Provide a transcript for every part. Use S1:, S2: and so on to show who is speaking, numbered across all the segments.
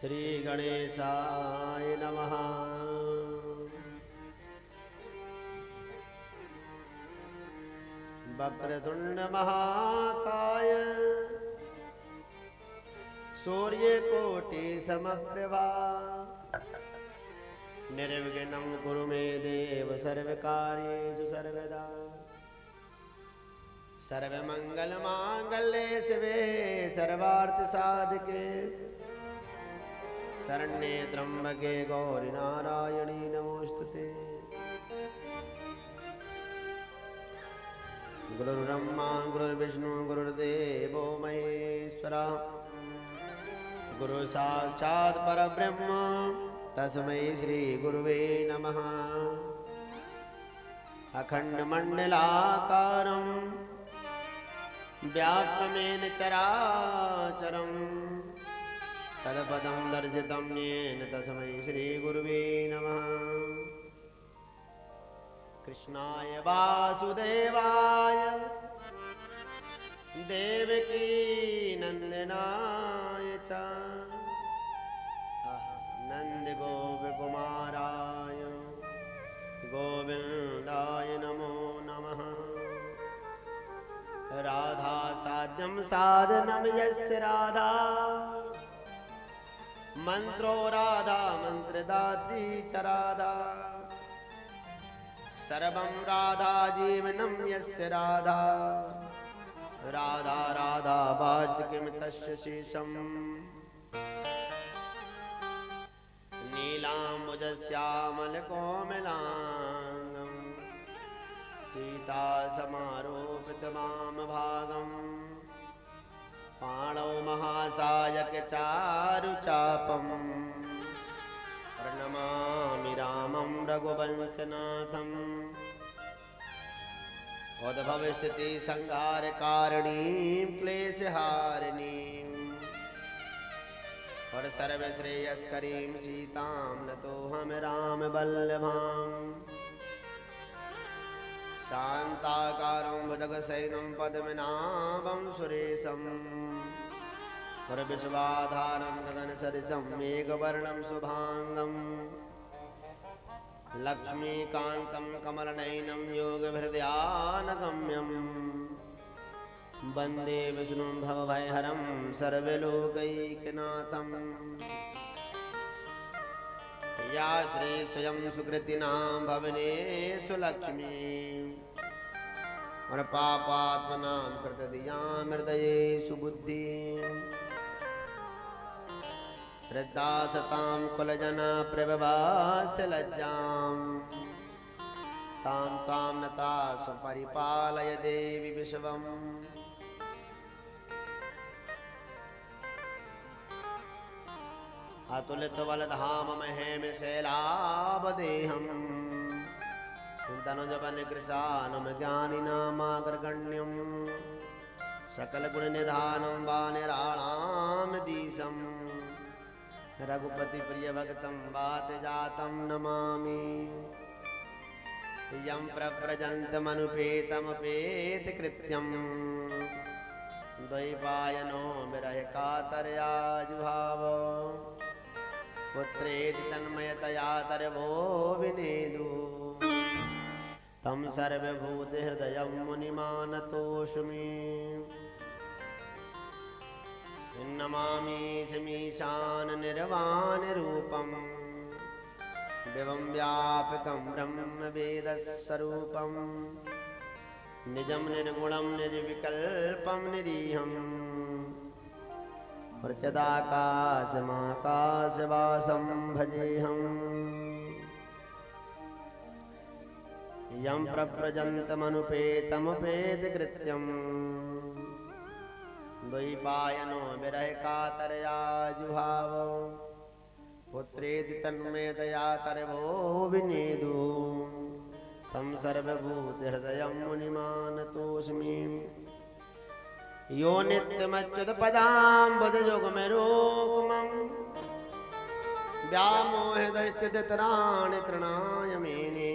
S1: श्री गणेशाय नमः। वक्रतुंड महाकाय सूर्यकोटि समप्रभा निर्विघ्नं कुरु मे देव सर्वकार्येषु सर्वदा। सर्वमंगलमांगल्ये शिवे सर्वार्थसाधके शरण्ये त्र्यंबके गौरी नारायणी नमोस्तुते। गुरुर्ब्रह्मा गुरुर्विष्णु गुरुर्देवो महेश्वरा गुरु साक्षात् परब्रह्म तस्मै श्री गुरुवे नमः। अखंडमंडलाकारं व्याप्तमेन चराचरं तत्पदं दर्शितं येन तस्मै श्री गुरुवे नमः। कृष्णाय वासुदेवाय देवकी नंदनाय च नंद गोपकुमाराय गोविंदाय नमो नमः। राधा साध्यं साधनं यस्य राधा मंत्रो राधा मंत्रदात्री च राधा सर्वं राधा जीवनं यस्य राधा राधा राधा वाच्यं तस्य शेषम्। नीलाम्बुजश्यामलकोमलाङ्गं सीता समारोपितवामभागं पाणौ महासायकचारुचापं प्रणमामि रामं रघुवंशनाथम्। उद्भवस्थिति संहारकारिणीं क्लेशहारिणीं और सर्वश्रेयस्करीं सीतां नतोऽहं रामवल्लभां। शान्ताकारं भुजगशयनं पद्मनाभं सुरेशं और विश्वाधारं गगनसदृशं मेघवर्णं शुभांगम्। लक्ष्मीकान्तं कमलनयनं योगहृदयानगम्यं वन्दे विष्णुं भवभयहरं सर्वलोकैकनाथं। या श्री स्वयं सुकृतिनां भवनेषु लक्ष्मी और पापात्मनां कृतधियां हृदयेषु बुद्धिं। श्रद्धा सतां कुलजना प्रभवास्य लज्जां तां तां नता सुपरिपालय देवी विश्वम्। अतुलितबलधाममहेम शैलावदेहं तनुजवनकृशानं ज्ञानिनामाग्रगण्यं सकलगुणनिधानं वानिराणामधीशम्। रघुपति प्रिय भक्तं वातजातं नमामि। यं प्रव्रजन्तमनुपेतमपेतकृत्यं द्वैपायनो विरह कातरया जुहाव। पुत्रेति तन्मयतया तरवो विनेदु तं सर्वभूतहृदयं मुनिमानतोऽस्मि। नमामि शमीशान निर्वाणरूपं दिवं व्यापकं ब्रह्मवेदस्वरूपं निजं निर्गुणं निर्विकल्पं निरीहं प्रचदाकाशमाकाशवासं भजेऽहम्। यं प्रव्रजन्तमनुपेतमुपेतकृत्यं द्वैपायनो विरह कातरया जुहाव। पुत्रेति तन्मयतया तरवो विनेदु तं सर्वभूतहृदयं मुनिमानतोऽस्मि। यो नित्यमच्युतपदाम्बुजयुग्मरुक्मं व्यामोहदस्थिततराणि तृणाय मेने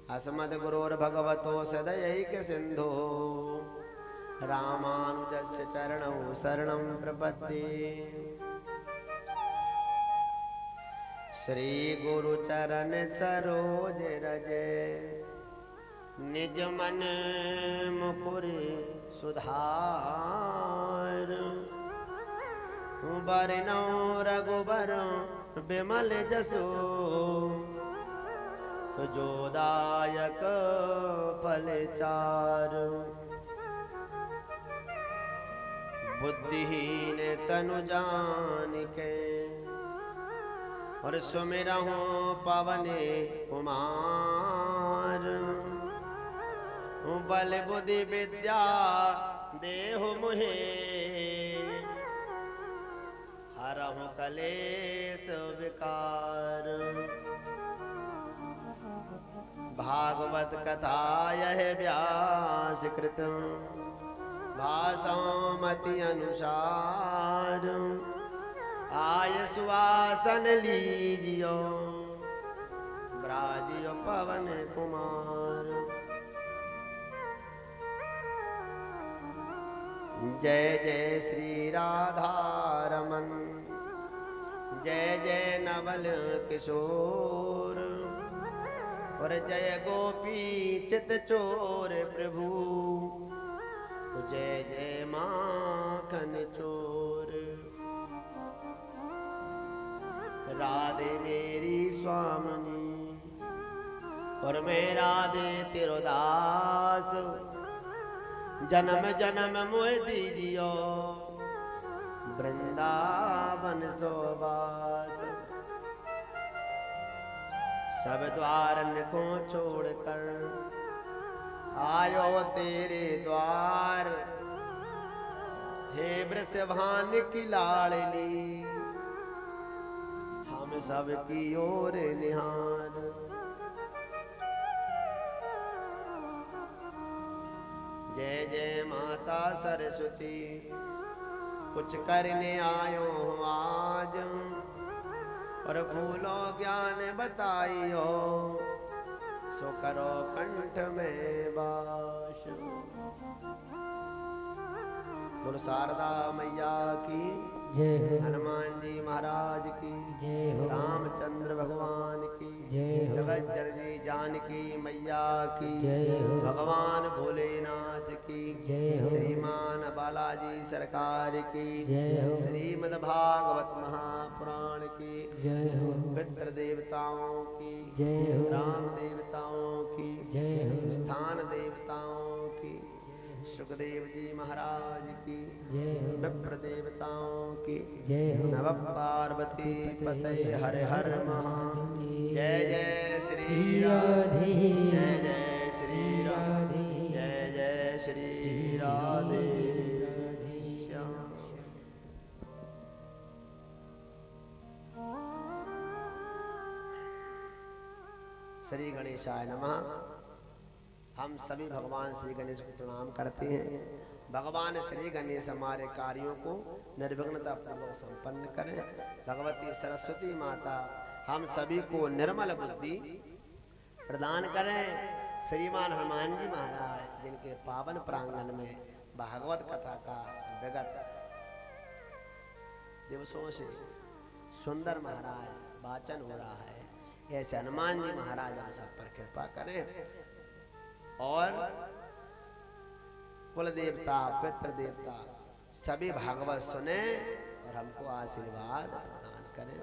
S1: अस्मद्गुरोर्भगवतो सदयैकसिन्धो रामानुजस्य चरणौ शरणं प्रपद्ये। श्री गुरु चरण सरोज रजे निज मन मुकुर सुधार बरनौ रघुबर बिमल जसो तुजो दायक फलचार बुद्धिहीन तनु जानिके और सुमिरहु पवन कुमार बल बुद्धि विद्या देहु मुहे हरहु कलेश विकार भागवत कथा यह व्यास कृत भाषामति अनुसार आय सुवासन लीजियो ब्राजियो पवन कुमार। जय जय श्री राधा रमन जय जय नवल किशोर और जय गोपी चित चोर प्रभु जय जय माखन चोर। राधे मेरी स्वामिनी और मैं राधे तेरो दास जन्म जन्म मोह दीजियो वृंदावन सोवास। सब द्वारन को छोड़कर आयो तेरे द्वार हे वृषभान की लाडली हम सब की ओर निहार। जय जय माता सरस्वती कुछ करने आयो हूँ आज और भूलो ज्ञान बताइयो सो करो कंठ में वास। बोलो शारदा मैया की जय, हनुमान जी महाराज की जय, रामचंद्र भगवान की जय, जगत जननी जानकी मैया की जय, भगवान भोलेनाथ की जय, श्रीमान बालाजी सरकार की जय, श्रीमद् भागवत महापुराण की जय, पितृ देवताओं की जय, राम देवताओं की जय, स्थान देवताओं की सुखदेव जी महाराज की जय, विप्र देवताओं की जय, नव पार्वती पते हर हर महादेव। जय जय श्री राधे जय जय श्री राधे जय जय श्री राधे श्याम। श्री गणेशाय नमः। हम सभी भगवान श्री गणेश को प्रणाम करते हैं। भगवान श्री गणेश हमारे कार्यों को निर्विघ्नता पूर्वक संपन्न करें। भगवती सरस्वती माता हम सभी को निर्मल बुद्धि प्रदान करें। श्रीमान हनुमान जी महाराज जिनके पावन प्रांगण में भागवत कथा का विगत दिवसों से सुंदर महाराज वाचन हो रहा है, ऐसे हनुमान जी महाराज हम सब पर कृपा करें और कुल देवता पितृ देवता सभी भागवत सुने और हमको आशीर्वाद प्रदान करें।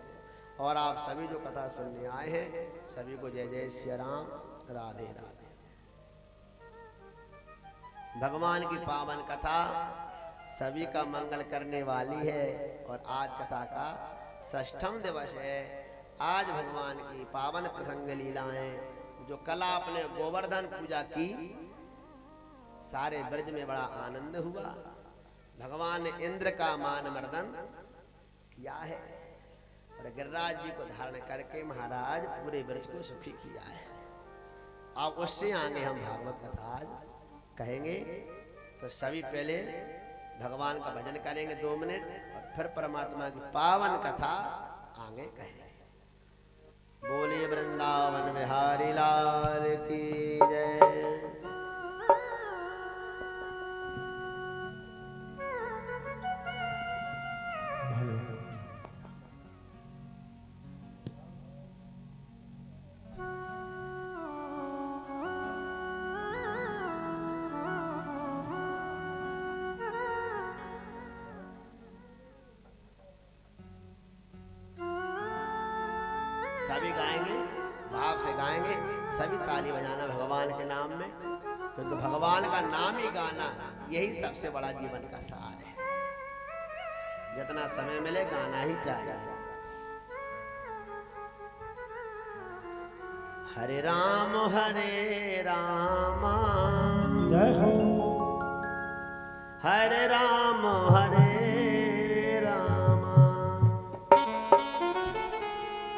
S1: और आप सभी जो कथा सुनने आए हैं सभी को जय जय श्री राम राधे राधे। भगवान की पावन कथा सभी का मंगल करने वाली है और आज कथा का 6ठम दिवस है। आज भगवान की पावन प्रसंग लीलाएं जो कल आपने गोवर्धन पूजा की सारे ब्रज में बड़ा आनंद हुआ। भगवान ने इंद्र का मान मर्दन किया है और गिरिराज जी को धारण करके महाराज पूरे ब्रज को सुखी किया है। अब उससे आगे हम भागवत कथा कहेंगे तो सभी पहले भगवान का भजन करेंगे 2 मिनट और फिर परमात्मा की पावन कथा आगे कहेंगे। बोलिए वृंदावन बिहारी लाल की जय। सभी गाएंगे, भाव से गाएंगे, सभी ताली बजाना भगवान के नाम में, क्योंकि भगवान का नाम ही गाना यही सबसे बड़ा जीवन का सार है। जितना समय मिले गाना ही चाहिए। हरे राम जय हो, हरे राम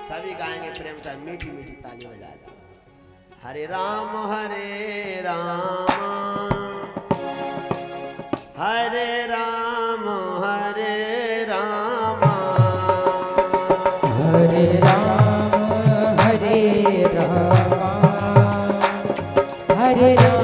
S1: सभी गाएंगे प्रेम से, मीठी मीठी ताली बजा दे। हरे राम हरे राम हरे राम हरे राम
S2: हरे राम हरे राम हरे राम हरे राम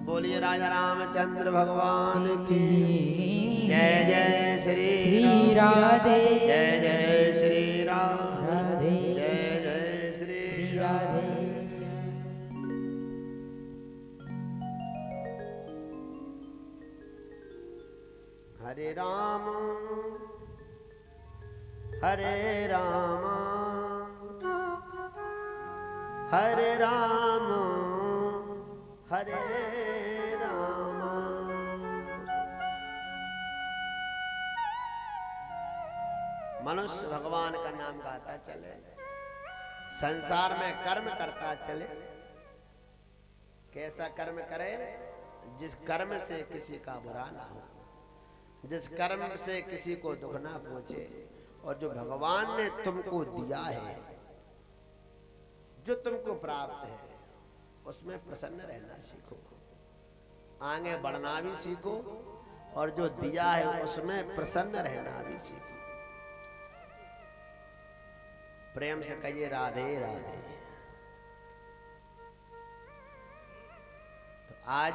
S1: बोलिए राजा रामचंद्र भगवान की जय। जय श्री
S2: राधे,
S1: जय जय श्री राम,
S2: राधे,
S1: जय जय श्री राधे। हरे राम हरे राम हरे राम हरे राम। मनुष्य भगवान का नाम गाता चले, संसार में कर्म करता चले। कैसा कर्म करे? जिस कर्म से किसी का बुरा ना हो, जिस कर्म से किसी को दुख ना पहुंचे, और जो भगवान ने तुमको दिया है, जो तुमको प्राप्त है, उसमें प्रसन्न रहना सीखो, आगे बढ़ना भी सीखो, और जो दिया है उसमें प्रसन्न रहना भी सीखो। प्रेम से कहिए राधे राधे। तो आज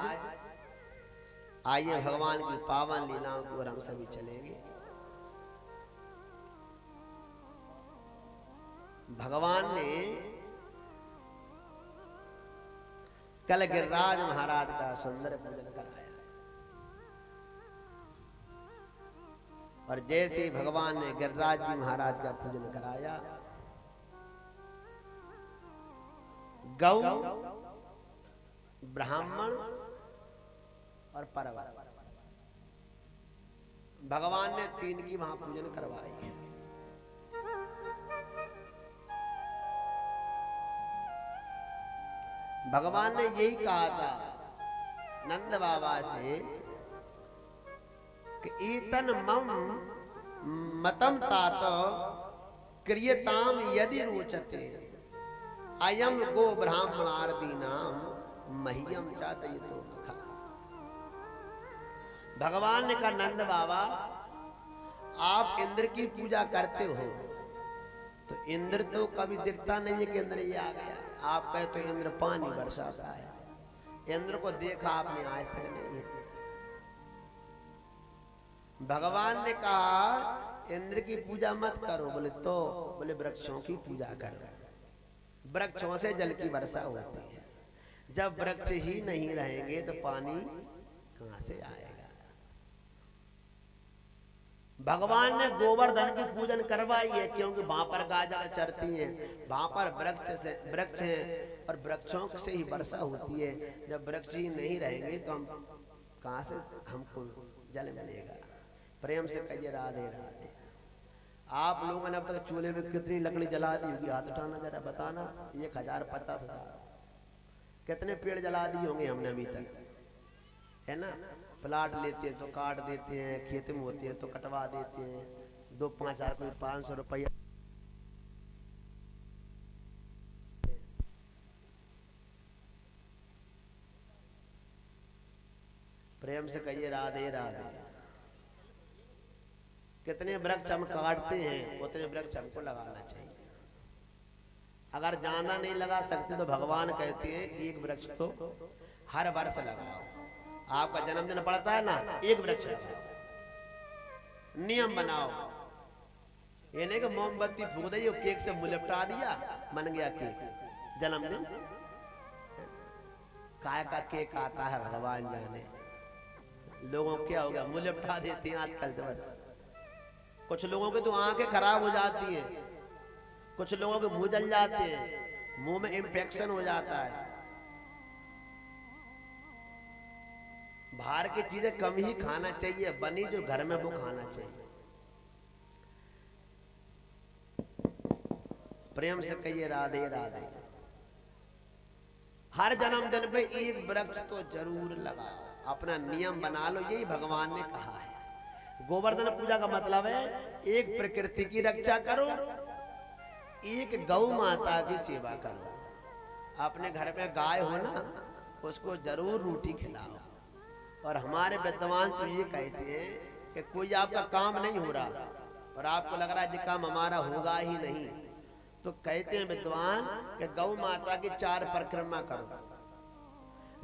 S1: आइए भगवान की पावन लीलाओं की ओर हम सभी चलेंगे। भगवान ने कल गिरिराज महाराज का सुंदर पूजन कराया, और जैसे ही भगवान ने गिरिराज जी महाराज का पूजन कराया, गौ, ब्राह्मण और पर्वत, भगवान ने तीन की वहां पूजन करवाई है। भगवान ने यही कहा था नंद बाबा से कि ईतन मम मतम तातो क्रियताम यदि रोचते अयम गो ब्राह्मणार्दीनाम मह्यम चादयितो मखा। भगवान ने कहा नंद बाबा, आप इंद्र की पूजा करते हो, तो इंद्र तो कभी दिखता नहीं है कि इंद्र ये आ गया। आप कहे तो इंद्र पानी बरसाता है, इंद्र को देखा आपने आज तक नहीं है। भगवान ने कहा इंद्र की पूजा मत करो, बोले वृक्षों की पूजा करो। वृक्षों से जल की वर्षा होती है, जब वृक्ष ही नहीं रहेंगे तो पानी कहां से आएगा। भगवान ने गोवर्धन की पूजन करवाई है, क्योंकि वहां पर गाय चरती हैं, वहां पर वृक्ष हैं, और वृक्षों से ही वर्षा होती है। जब वृक्ष ही नहीं रहेंगे तो हम कहां से हमको जल मिलेगा। प्रेम से कहिए राधे राधे। आप लोगों ने अब तक चूल्हे में कितनी लकड़ी जला दी होगी? हाथ उठाना जरा, बताना। 1050 कितने पेड़ जला दिए होंगे हमने अभी तक, है ना। प्लाट लेते हैं तो काट देते हैं, खेत में होते हैं तो कटवा देते हैं, 2-5 कोई 500 रुपया। प्रेम से कहिए राधे राधे। कितने वृक्ष हम काटते हैं, उतने वृक्ष हमको लगाना चाहिए। अगर ज्यादा नहीं लगा सकते तो भगवान कहते हैं एक वृक्ष तो हर वर्ष लगाओ। आपका जन्मदिन पड़ता है ना, एक वृक्ष लगाओ, नियम बनाओ। ये नहीं कि मोमबत्ती फूक दी, केक से मुंह लिपटा दिया, बन गया केक जन्मदिन। काय का केक आता है भगवान जाने। लोगों क्या हो गया, मुंह लिपटा देते हैं आजकल तो बस। कुछ लोगों के तो आंखें खराब हो जाती हैं, कुछ लोगों के मुंह जल जाते हैं, मुंह में इंफेक्शन हो जाता है। बाहर की चीजें कम ही खाना चाहिए, बनी जो घर में वो खाना चाहिए। प्रेम से कहिए राधे राधे। हर जन्मदिन पे एक वृक्ष तो जरूर लगाओ, अपना नियम बना लो, यही भगवान ने कहा है। गोवर्धन पूजा का मतलब है एक प्रकृति की रक्षा करो, एक गौ माता की सेवा करो। अपने घर में गाय हो ना, उसको जरूर रोटी खिलाओ। और हमारे विद्वान तो ये कहते हैं कि कोई आपका काम नहीं हो रहा और आपको लग रहा है ये काम हमारा होगा ही नहीं, तो कहते हैं विद्वान कि गौ माता की 4 परिक्रमा करो।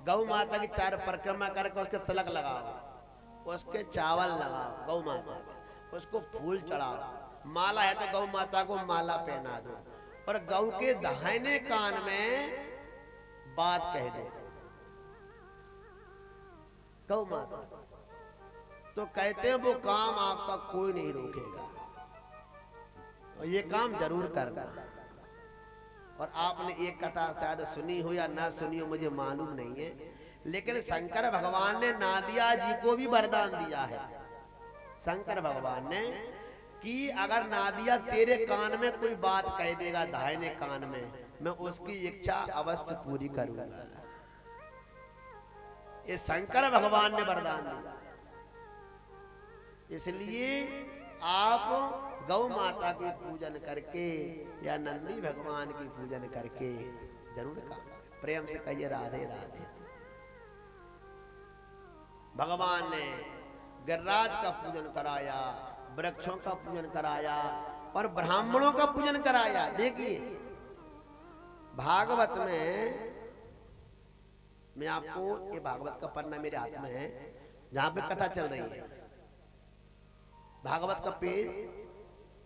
S1: गौ माता की 4 परिक्रमा करके उसके तिलक लगाओ, उसके चावल लगाओ गौ माता के, उसको फूल चढ़ाओ, माला है तो गौ माता को माला पहना दो, और गौ के दाहिने कान में बात कह दो गौ माता। तो कहते हैं वो काम आपका कोई नहीं रोकेगा, और ये काम जरूर करना। और आपने एक कथा शायद सुनी हो या ना सुनी हो, मुझे मालूम नहीं है, लेकिन शंकर भगवान ने नादिया जी को भी वरदान दिया है। शंकर भगवान ने कि अगर नादिया तेरे कान में कोई बात कह देगा दाहिने कान में, मैं उसकी इच्छा अवश्य पूरी करूंगा। ये शंकर भगवान ने वरदान दिया। इसलिए आप गौ माता की पूजन करके या नंदी भगवान की पूजन करके जरूर काम। प्रेम से कहिए राधे राधे। भगवान ने गिरिराज का पूजन कराया, वृक्षों का पूजन कराया और ब्राह्मणों का पूजन कराया। देखिए भागवत में, मैं आपको ये भागवत का पन्ना मेरे हाथ में है जहां पे कथा चल रही है, भागवत का पेज,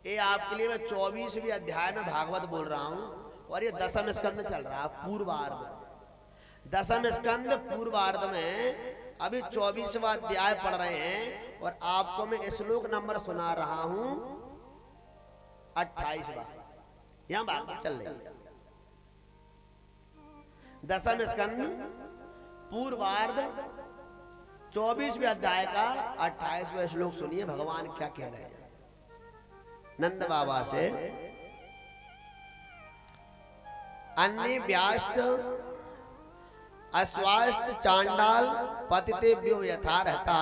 S1: ये आपके लिए मैं 24वें अध्याय में भागवत बोल रहा हूं, और ये 10वें स्कंद चल रहा है पूर्वार्ध। 10वें स्कंद पूर्वार्ध में अभी 24वां अध्याय पढ़ रहे हैं, और आपको मैं श्लोक नंबर सुना रहा हूं 28वां। यहां बात चल रही है 10वें स्कंद पूर्वार्ध 24वें अध्याय का 28वां श्लोक सुनिए भगवान क्या कह रहे हैं नंद बाबा से। अन्य व्याश्च अस्वाश्च चांडाल पतितेभ्यो यथा रहता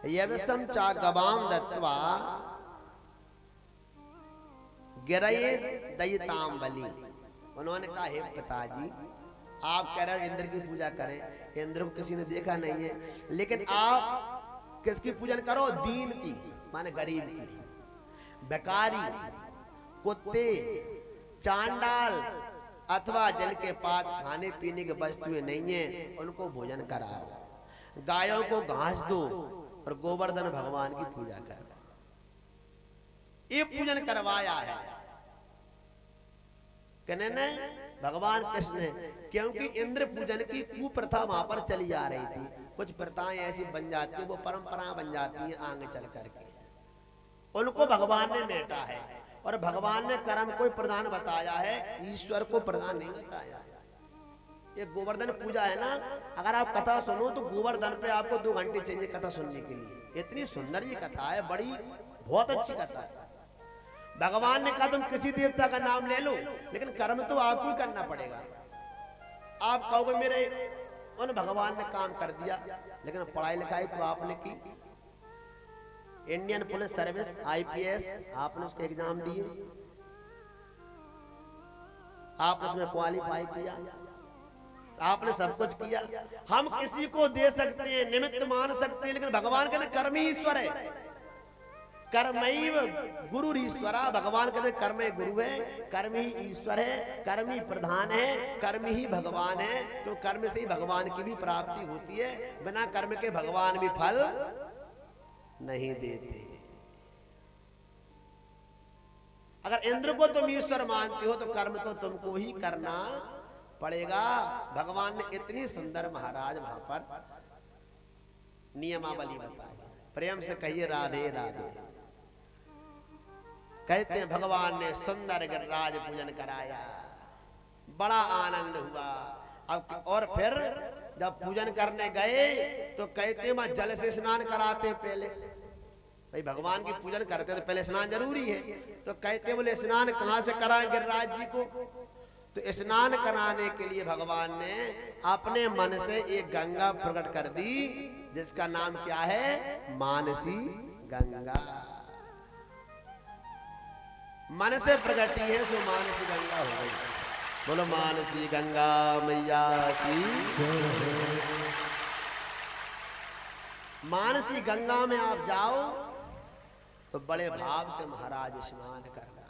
S1: यवसम चा गवाम दत्वा गिरये दयिताम बलि। उन्होंने कहा हे पिताजी, आप कह रहे हो इंद्र की पूजा करें, इंद्र को किसी ने देखा नहीं है, लेकिन आप किसकी पूजन करो? दीन की, माने गरीब की, बेकारी, कुत्ते, चांडाल अथवा जल के पास खाने पीने की वस्तुएं नहीं है उनको भोजन कराओ, गायों को घास दो और गोवर्धन भगवान की पूजा करो। ये पूजन करवाया है कहने भगवान कृष्ण ने, क्योंकि इंद्र पूजन की कुप्रथा वहां पर चली जा रही थी। कुछ प्रथाएं ऐसी बन जाती है, वो परंपराएं बन जाती हैं आगे चल करके, उनको भगवान ने मेटा है। और भगवान ने कर्म को प्रधान बताया है, ईश्वर को प्रधान नहीं बताया है। ये गोवर्धन पूजा है ना, अगर आप कथा सुनो तो गोवर्धन पे आपको 2 घंटे चाहिए कथा सुनने के लिए। इतनी सुंदर ये कथा है, बड़ी बहुत अच्छी कथा है। भगवान ने कहा तुम किसी देवता का नाम ले लो, लेकिन कर्म तो आपको ही करना पड़ेगा। आप कहोगे मेरे उन भगवान ने काम कर दिया, लेकिन पढ़ाई लिखाई तो आपने की, इंडियन पुलिस सर्विस IPS आपने उसके एग्जाम दिए, आपने उसमें क्वालिफाई किया, आपने सब कुछ किया। हम किसी को दे सकते हैं, निमित्त मान सकते हैं, लेकिन भगवान कहते कर्म ही ईश्वर है। कर्मैव गुरु ईश्वरा, भगवान कहते कर्म ही गुरु है, कर्म ही ईश्वर है, कर्म ही प्रधान है, कर्म ही भगवान है। तो कर्म से ही भगवान की भी प्राप्ति होती है, बिना कर्म के भगवान भी फल नहीं देते। अगर इंद्र को तुम ईश्वर मानते हो तो कर्म तो तुमको ही करना पड़ेगा। भगवान ने इतनी सुंदर महाराज वहां पर नियमावली बताई। प्रेम से कहिए राधे राधे। कहते हैं भगवान ने सुंदर गिरिराज पूजन कराया, बड़ा आनंद हुआ। अब और फिर जब पूजन करने गए तो कहते हैं वहां जल से स्नान कराते पहले। भाई भगवान की पूजन करते तो पहले स्नान जरूरी है, तो कहते बोले स्नान कहां से कराएं गिरिराज जी को? तो स्नान कराने के लिए भगवान ने अपने मन से एक गंगा प्रकट कर दी, जिसका नाम क्या है? मानसी गंगा। मन से प्रकटी है सो मानसी गंगा हो गई। बोलो मानसी गंगा मैया की जय। मानसी गंगा में आप जाओ तो बड़े भाव से महाराज स्नान करना।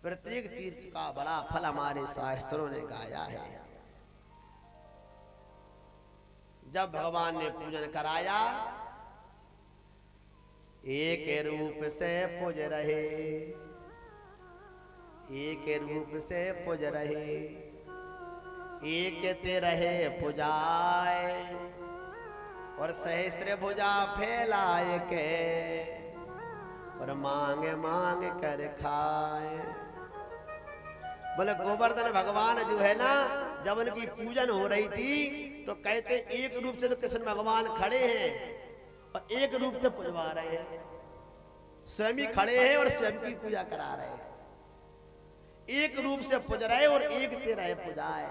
S1: प्रत्येक तीर्थ का बड़ा फल हमारे शास्त्रों ने गाया है। जब भगवान ने पूजन कराया, एक रूप से पूज रहे, एक रूप से पूज रहे, एक ते रहे पुजाए, और सहस्त्र भुजा फैलाए के, और मांग मांग कर खाए। बोले गोवर्धन भगवान जो है ना, जब उनकी पूजन हो रही थी तो कहते एक रूप से तो कृष्ण भगवान खड़े हैं और एक रूप से पूजवा रहे हैं। स्वयं ही खड़े हैं और स्वयं की पूजा करा रहे हैं। एक रूप से पूज रहे और एक ते रहे पुजाए,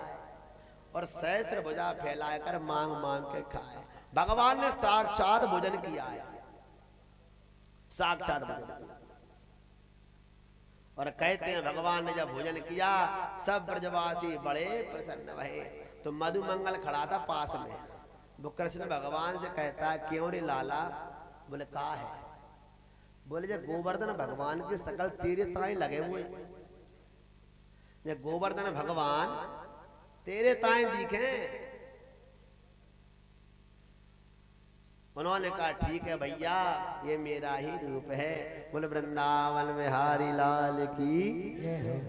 S1: और सहस्त्र भुजा फैलाए कर मांग मांग के खाए। भगवान ने साक्षात भोजन किया है, साक्षात भोजन। और कहते हैं भगवान ने जब भोजन किया सब ब्रजवासी बड़े प्रसन्न भये। तो मधुमंगल खड़ा था पास में, वो कृष्ण भगवान से कहता क्यों रे लाला? बोले कहा है? बोले जब गोवर्धन भगवान के सकल तेरे ताई लगे हुए, जब गोवर्धन भगवान तेरे ताई दिखे। उन्होंने कहा ठीक है भैया, ये मेरा ही रूप है। बोले वृंदावन बिहारी लाल की जय।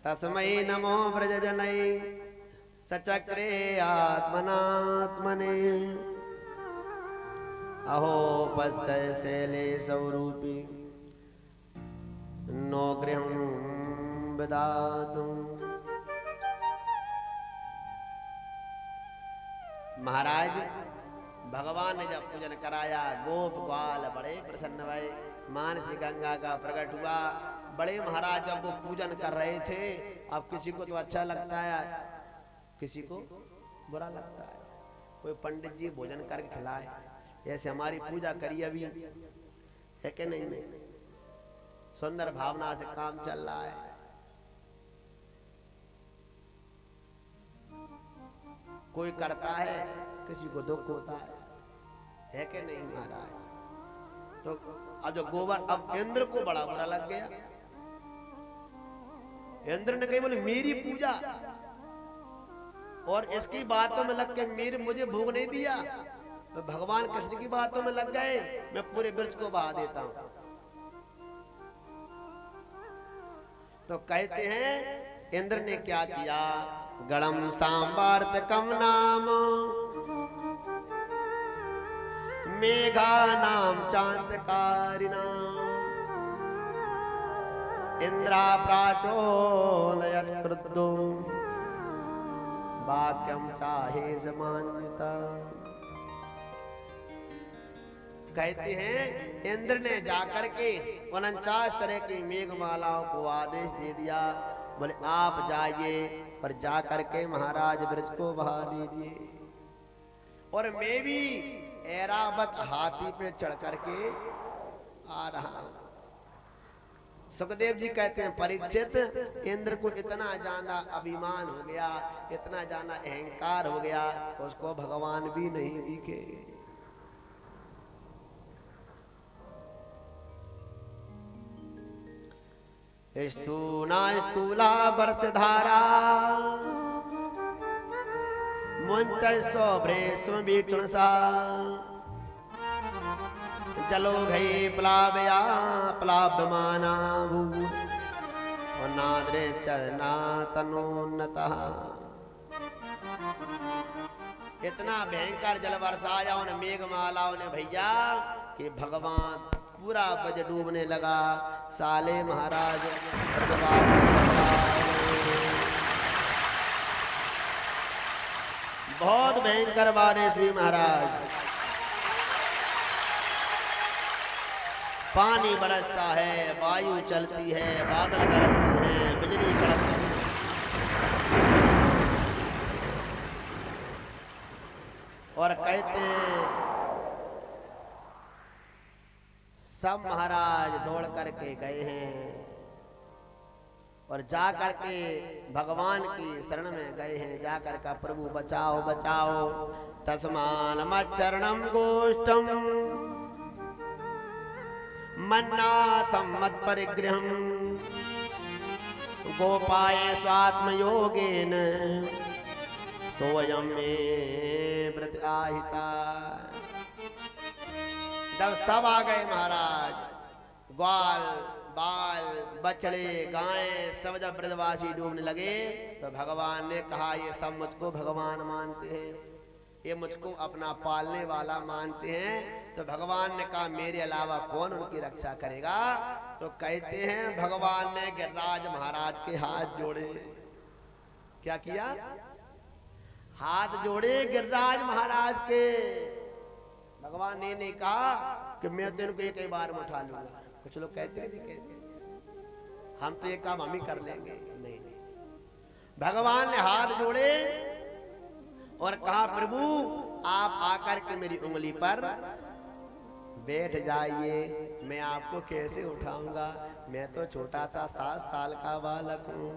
S1: तस्मै नमो व्रजजनै सचक्रे आत्मनात्मने, अहो पश्य शैले स्वरूपी नो गृहं विदातु। महाराज भगवान ने जब पूजन कराया, गोप ग्वाल बड़े प्रसन्न भये। मानसी गंगा का प्रकट हुआ। बड़े महाराज जब वो पूजन कर रहे थे, अब किसी को तो अच्छा लगता है, किसी को बुरा लगता है। कोई पंडित जी भोजन करके खिलाए, ऐसे हमारी पूजा करी अभी है कि नहीं? सुंदर भावना से काम चल रहा है। कोई करता है, किसी को दुख होता है कि नहीं महाराज? तो अब जो गोबर, अब इंद्र को बड़ा बुरा लग गया। इंद्र ने कही बोले मेरी पूजा और इसकी बातों में लग के मुझे भोग नहीं दिया। तो भगवान कृष्ण की बातों में लग गए, मैं पूरे वृक्ष को बहा देता हूं। तो कहते हैं इंद्र ने क्या किया? गणम सांबार्तकम नाम मेघा नाम चांदकारिणा, इंद्रा प्राचोदयत् क्रुद्धो वाक्यम चाहे समान्विता। कहते हैं इंद्र ने जाकर के 49 तरह की मेघमालाओं को आदेश दे दिया। बोले आप जाइए और जाकर के महाराज वृक्ष को बहा दीजिए, और मैं भी ऐरावत हाथी पे चढ़ करके आ रहा हूं। सुखदेव जी कहते हैं परीक्षित, इंद्र को इतना ज्यादा अभिमान हो गया, इतना ज्यादा अहंकार हो गया, उसको भगवान भी नहीं दिखे। स्थूला स्थूला वर्षधारा मुंच सौभ्रेष्म बीक्षणसा, चलो गई प्लावया प्लाव्यमाना नादृश्चना तनोन्नतः। इतना भयंकर जल बरसाया उन मेघमालाओं ने भैया कि भगवान पूरा बज डूबने लगा। साले महाराज बहुत भयंकर बारिश हुई महाराज। पानी बरसता है, वायु चलती है, बादल गरजते हैं, बिजली कड़कती है। और कहते हैं सब महाराज दौड़ करके गए हैं और जा करके भगवान की शरण में गए हैं। जा करके प्रभु बचाओ बचाओ, तस्मान मच्चरणम गोष्ठम मन्नाथम मत परिग्रहम गोपाय स्वात्म योगेन सोयम में व्रत आहिता। जब सब आ गए महाराज, ग्वाल बाल बछड़े गायें सब जब ब्रजवासी डूबने लगे तो भगवान ने कहा ये सब मुझको भगवान मानते हैं, ये मुझको अपना पालने वाला मानते हैं। तो भगवान ने कहा मेरे अलावा कौन उनकी रक्षा करेगा। तो कहते हैं भगवान ने गिरिराज महाराज के हाथ जोड़े। क्या किया? हाथ जोड़े गिरिराज महाराज के। भगवान ने नहीं कहा कि मैं तो इनको एक बार में उठा लूंगा। कुछ लोग कहते हैं हम तो ये काम हम ही कर लेंगे। नहीं, भगवान ने हाथ जोड़े और कहा प्रभु आप आकर के मेरी उंगली पर बैठ जाइए, मैं आपको कैसे उठाऊंगा, मैं तो छोटा सा 7 साल का बालक हूं।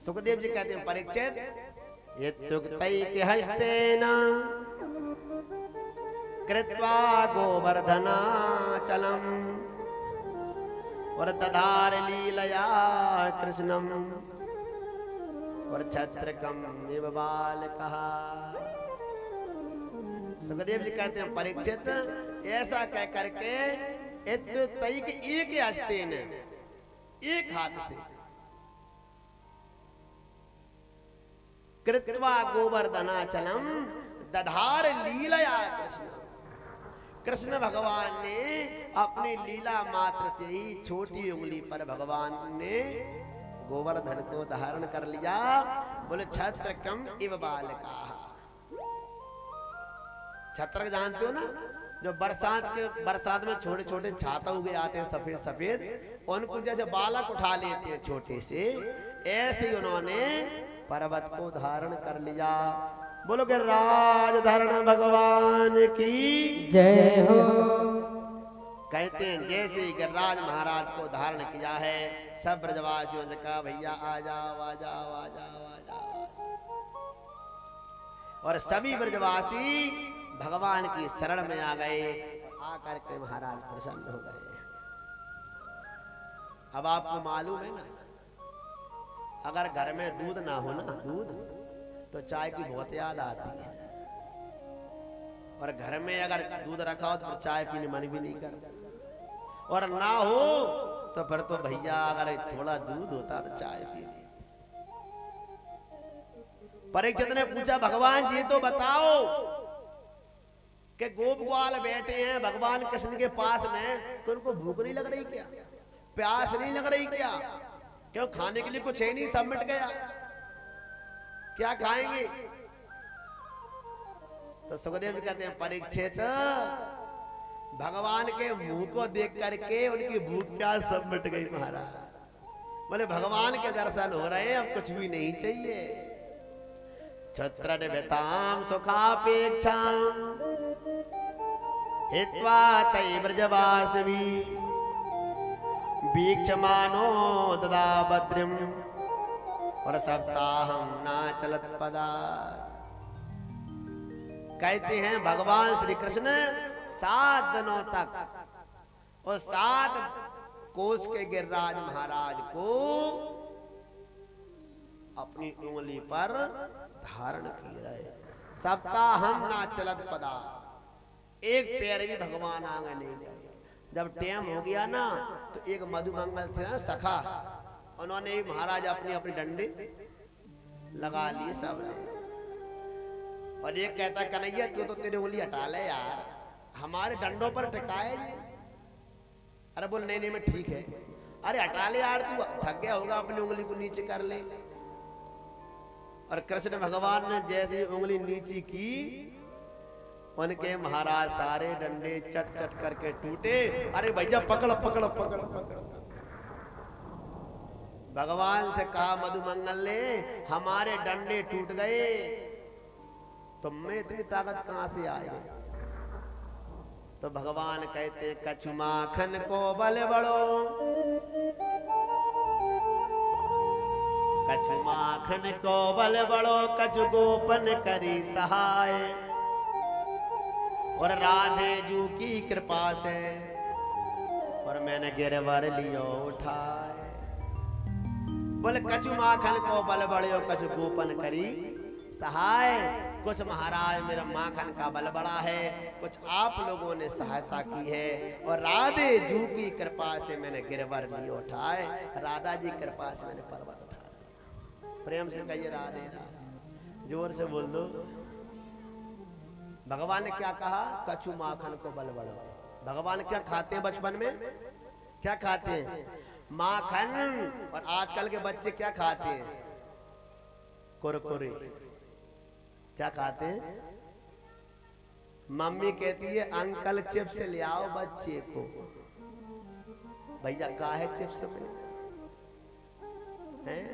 S1: सुखदेव जी कहते हैं परीक्षित इत्युक्तैः हस्तेन कृत्वा गोवर्धनाचलम् और दधार लीलया कृष्णम और छत्रकम इव बालकः। सुखदेव जी कहते हैं परीक्षित ऐसा कह करके एक हस्तेन एक हाथ से कृत्वा गोवर्धनाचलम दधार लीलया कृष्ण। कृष्ण भगवान ने अपनी लीला मात्र से ही छोटी उंगली पर भगवान ने गोवर्धन को धारण कर लिया। बोले छत्रकम इव बालका। छत्र जानते हो ना, जो बरसात में छोटे छोटे छाता उगे आते हैं सफेद सफेद, उनको जैसे बालक उठा लेते हैं छोटे से, ऐसे ही उन्होंने पर्वत को धारण कर लिया। बोलो कि राज धारण भगवान की
S2: जय हो।
S1: कहते हैं जैसे ही गिरिराज महाराज को धारण किया है, सब ब्रजवासियों से कहा भैया आ जाओ आ जाओ आ जाओ आ जाओ। और सभी ब्रजवासी भगवान की शरण में आ गए। आकर के महाराज प्रसन्न हो गए। अब आपको मालूम है ना, अगर घर में दूध ना हो ना, दूध तो चाय की बहुत याद आती है। और घर में अगर दूध रखा हो तो चाय पीने मन भी नहीं करता, और ना हो तो फिर तो भैया अगर थोड़ा दूध होता तो चाय पी। परीक्षित ने पूछा भगवान जी तो बताओ कि गोप ग्वाल बैठे हैं भगवान कृष्ण के पास में, तो उनको भूख नहीं लग रही क्या, प्यास नहीं लग रही क्या? क्यों खाने के लिए कुछ है नहीं, सब मिट गया, क्या खाएंगे? तो सुखदेव जी कहते हैं परीक्षित भगवान के मुंह को देख करके उनकी भूख प्यास सब मिट गई महाराज। बोले भगवान के दर्शन हो रहे हैं, अब कुछ भी नहीं चाहिए। छत्र निभताम सुखापेक्षा हित्वा तै ब्रजवासवी वीक्षमानो ददा बद्रिम और सप्ताहम ना चलत पदा। कहते हैं भगवान श्री कृष्ण 7 दिनों तक और 7 कोस के गिरिराज महाराज को अपनी उंगली पर धारण किए रहे। सप्ताहम ना चलत पदा, एक पैर भी भगवान आगे नहीं गए। जब टाइम हो गया ना तो एक मधुमंगल थे ना सखा, उन्होंने भी महाराज अपनी अपनी डंडे लगा लिए सब ने। और एक कहता कन्हैया तू तो तेरी उंगली हटा ले यार, हमारे डंडों पर टिकाए। अरे बोल नहीं नहीं मैं ठीक है। अरे हटा ले यार, तू थक गया होगा, अपनी उंगली को नीचे कर ले। और कृष्ण भगवान ने जैसी उंगली नीची की, उनके महाराज सारे डंडे चट चट करके टूटे। अरे भैया पकड़ पकड़ पकड़ पकड़। भगवान से कहा मधुमंगल ने, हमारे डंडे टूट गए, तुम में इतनी ताकत कहां से आई? तो भगवान कहते, कछु माखन को बल बड़ो, कछु माखन को बल बड़ो, कछु गोपन करी सहाय, और राधे जू की कृपा से, और मैंने गिरवर लियो उठाए। बोले कछु माखन को बल बड़ो, कछु गोपन करी सहाय। कुछ महाराज मेरा माखन का बल बड़ा है, कुछ आप लोगों ने सहायता की है, और राधे जू की कृपा से मैंने गिरवर नहीं उठाए। राधा जी की कृपा से मैंने पर्वत उठाया। प्रेम से कहिए राधे राधे, जोर से बोल दो। भगवान ने क्या कहा? कछु माखन को बल बड़ो। भगवान क्या खाते हैं बचपन में? क्या खाते हैं? माखन। और आजकल के बच्चे क्या खाते हैं? कुरकुरे। क्या खाते हैं? मम्मी कहती है अंकल चिप्स ले आओ बच्चे को। भैया काहे चिप्स में हैं?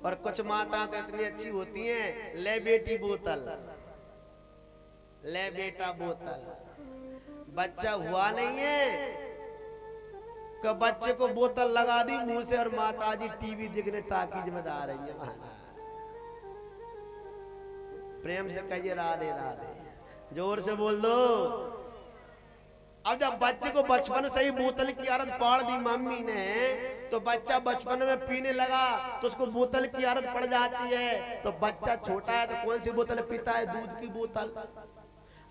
S1: और कुछ माता तो इतनी अच्छी होती हैं, ले बेटी बोतल, ले बेटा बोतल। बच्चा हुआ नहीं है कि बच्चे को बोतल लगा दी मुंह से, और माता जी टीवी देखने टाकीज में जा रही है। प्रेम से कहिए राधे राधे, जोर से बोल दो। अब जब बच्चे को बचपन से ही बोतल की आदत पाड़ दी मम्मी ने, तो बच्चा बचपन में पीने लगा तो उसको बोतल की आदत पड़ जाती है। तो बच्चा छोटा है तो कौन सी बोतल पीता है? दूध की बोतल।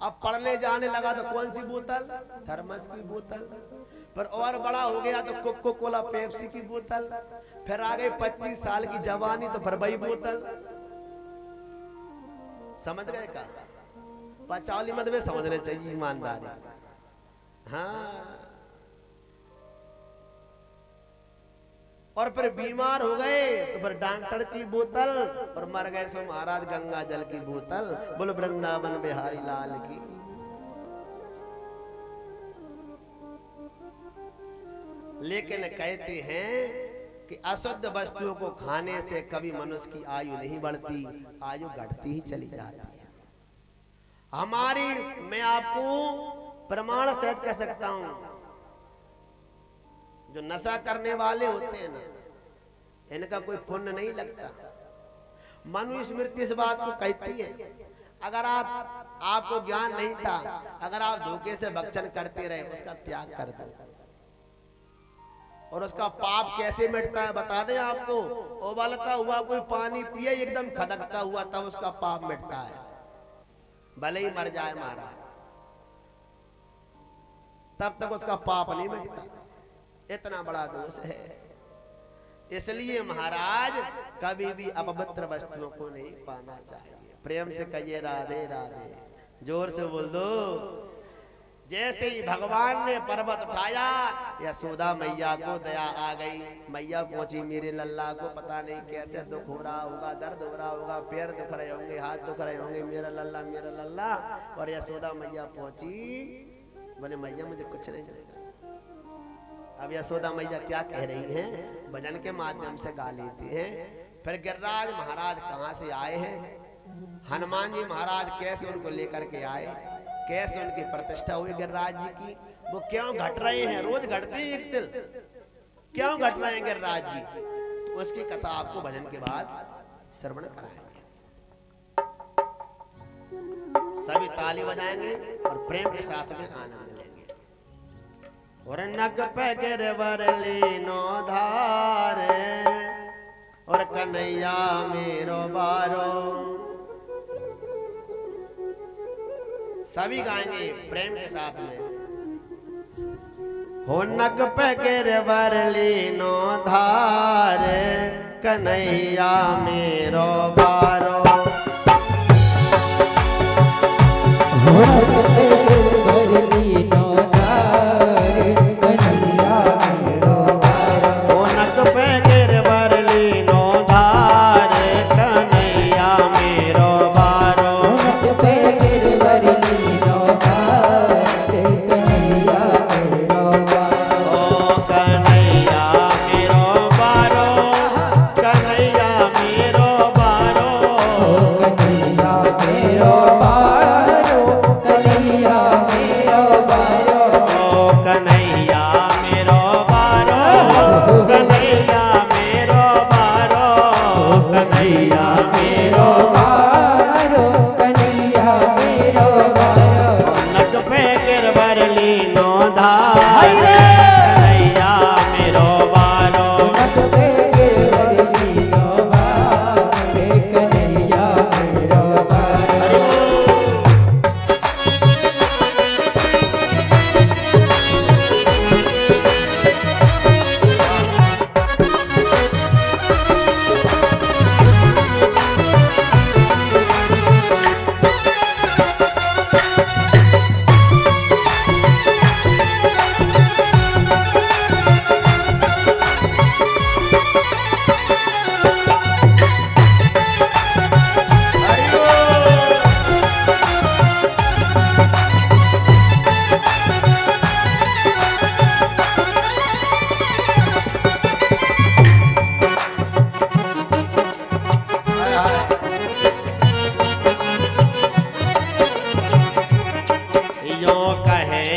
S1: अब पढ़ने जाने लगा तो कौन सी बोतल? थर्मस की बोतल। पर और बड़ा हो गया तो कोको कोला पेप्सी की बोतल। फिर आ गई 25 साल की जवानी तो फिर वही बोतल। समझ गए का? पचावली मत में समझने चाहिए, ईमानदारी। हाँ। और फिर बीमार हो गए तो फिर डॉक्टर की बोतल, और मर गए सो महाराज गंगा जल की बोतल। बोलो वृंदावन बिहारी लाल की। लेकिन कहते हैं कि अशुद्ध वस्तुओं को खाने से कभी मनुष्य की आयु नहीं बढ़ती, आयु घटती ही चली जाती है। हमारी, मैं आपको प्रमाण सहित कह सकता हूं, जो नशा करने वाले होते हैं ना, इनका कोई पुण्य नहीं लगता। मनु स्मृति इस बात को कहती है, अगर आपको ज्ञान नहीं था, अगर आप धोखे से भक्षण करते रहे, उसका त्याग कर दो। और उसका पाप कैसे मिटता है बता दें आपको। उबलता हुआ कोई पानी पिए एकदम खदकता हुआ, तब उसका पाप मिटता है, भले ही मर जाए महाराज, तब तक उसका पाप नहीं मिटता। इतना बड़ा दोष है। इसलिए महाराज कभी भी अपवित्र वस्तुओं को नहीं पाना चाहिए। प्रेम से कहिए राधे राधे, जोर से बोल दो। जैसे ही भगवान ने पर्वत उठाया, यशोदा मैया को दया आ गई। मैया पहुंची, मेरे लल्ला को पता नहीं कैसे दुख हो रहा होगा, दर्द हो रहा होगा, पैर दुख रहे होंगे, हाथ दुख रहे होंगे, मेरा लल्ला मेरा लल्ला। और यशोदा मैया पहुंची, बोले मैया मुझे कुछ नहीं मिलेगा। अब यशोदा मैया क्या कह रही हैं? भजन के माध्यम से गा लेती हैं। फिर गिरिराज महाराज कहाँ से आए हैं? हनुमान जी महाराज कैसे उनको लेकर के आए, कैसे उनकी प्रतिष्ठा हुई गिरिराज जी की, वो क्यों घट रहे हैं? रोज घटते हैं एक दिन, क्यों घट रहे हैं गिरिराज जी? तो उसकी कथा आपको भजन के बाद श्रवण कराएंगे। सभी ताली बजाएंगे और प्रेम के साथ में आनंद लेंगे। और नग पे गिरवर लीनो धारे, और कन्हैया मेरो बारो। सभी गाएंगे प्रेम के साथ में। हो नग पे गिरवर लीनो धारे, कन्हैया मेरो बारो।
S2: हो नग पे गिरवर लीनो धारे, कन्हैया मेरो बारो।
S1: हो नग पे गिरवर लीनो धारे, कन्हैया हाय कन्हैया मेरो बारो
S2: नक पे गिरधर लीनो बारे कन्हैया मेरो बारो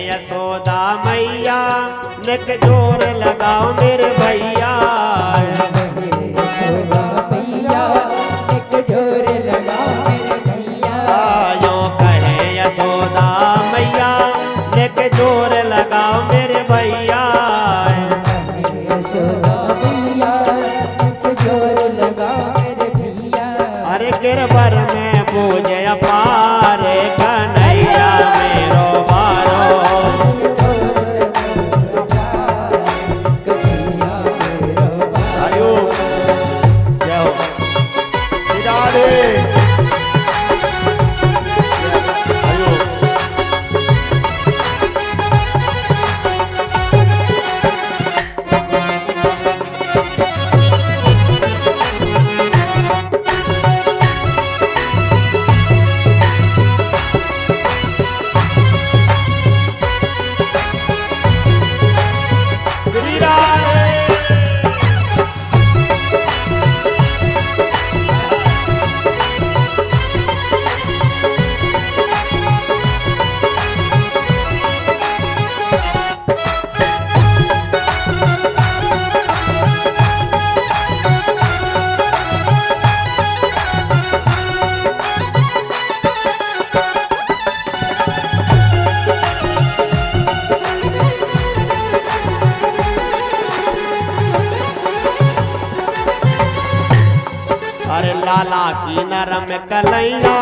S1: यशोदा मैया नक जोर लगाओ मेरे भैया
S2: यशोदा मैया नक जोर लगाओ मेरे भैया
S1: यो कहे यशोदा मैया नक जोर लगाओ मेरे भैया
S2: यशोदा मैया नक जोर लगाओ मेरे भैया
S1: अरे गिरबर में पूजे अपार कन्हैया मेरो बारो हरिओ जय हो सिधारे हरिओ अरे लाला की नरम कलैया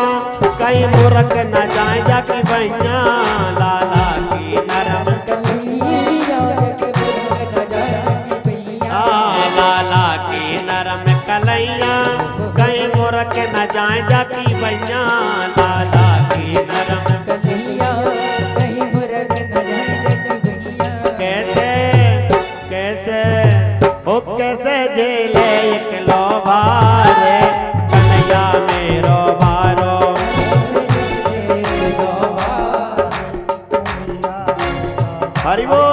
S1: कहीं मुरक न जाए जाकी भैया लाला की नरम लाला की नरम कलैया कहीं मुरक न जाए जाकी भैया लाला की नरम
S2: कन्हैया कहीं मुरक न जाए जाकी भैया
S1: कैसे कैसे ओ कैसे झेले एक लो भारे कन्हैया मेरो बारो हरि बोल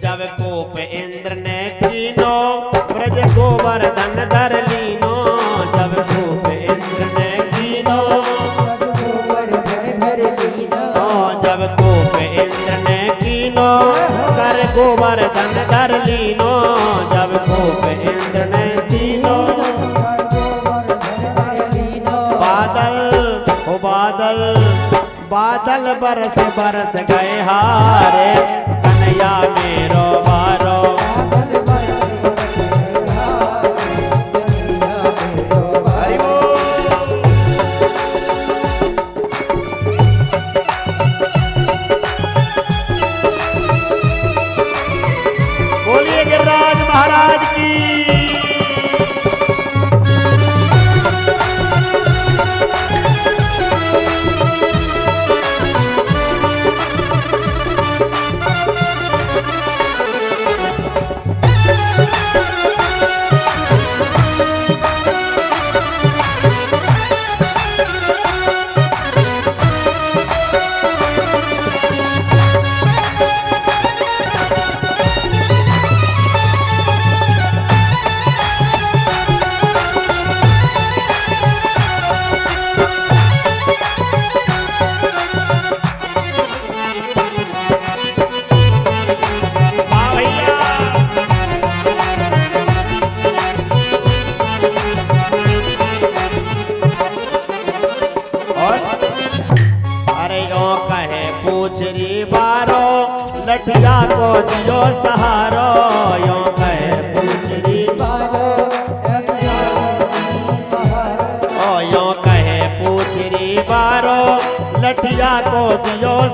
S1: जब कोप इंद्र ने कीनो ब्रज गोवर्धन धर लीनो जब कोप इंद्र ने कीनो जब कोप इंद्र ने कीनो कर गोवर्धन धर लीनो जब कोप इंद्र ने कीनो बादल ओ बादल बादल बरस बरस गए हारे कन्हैया मेरो बारो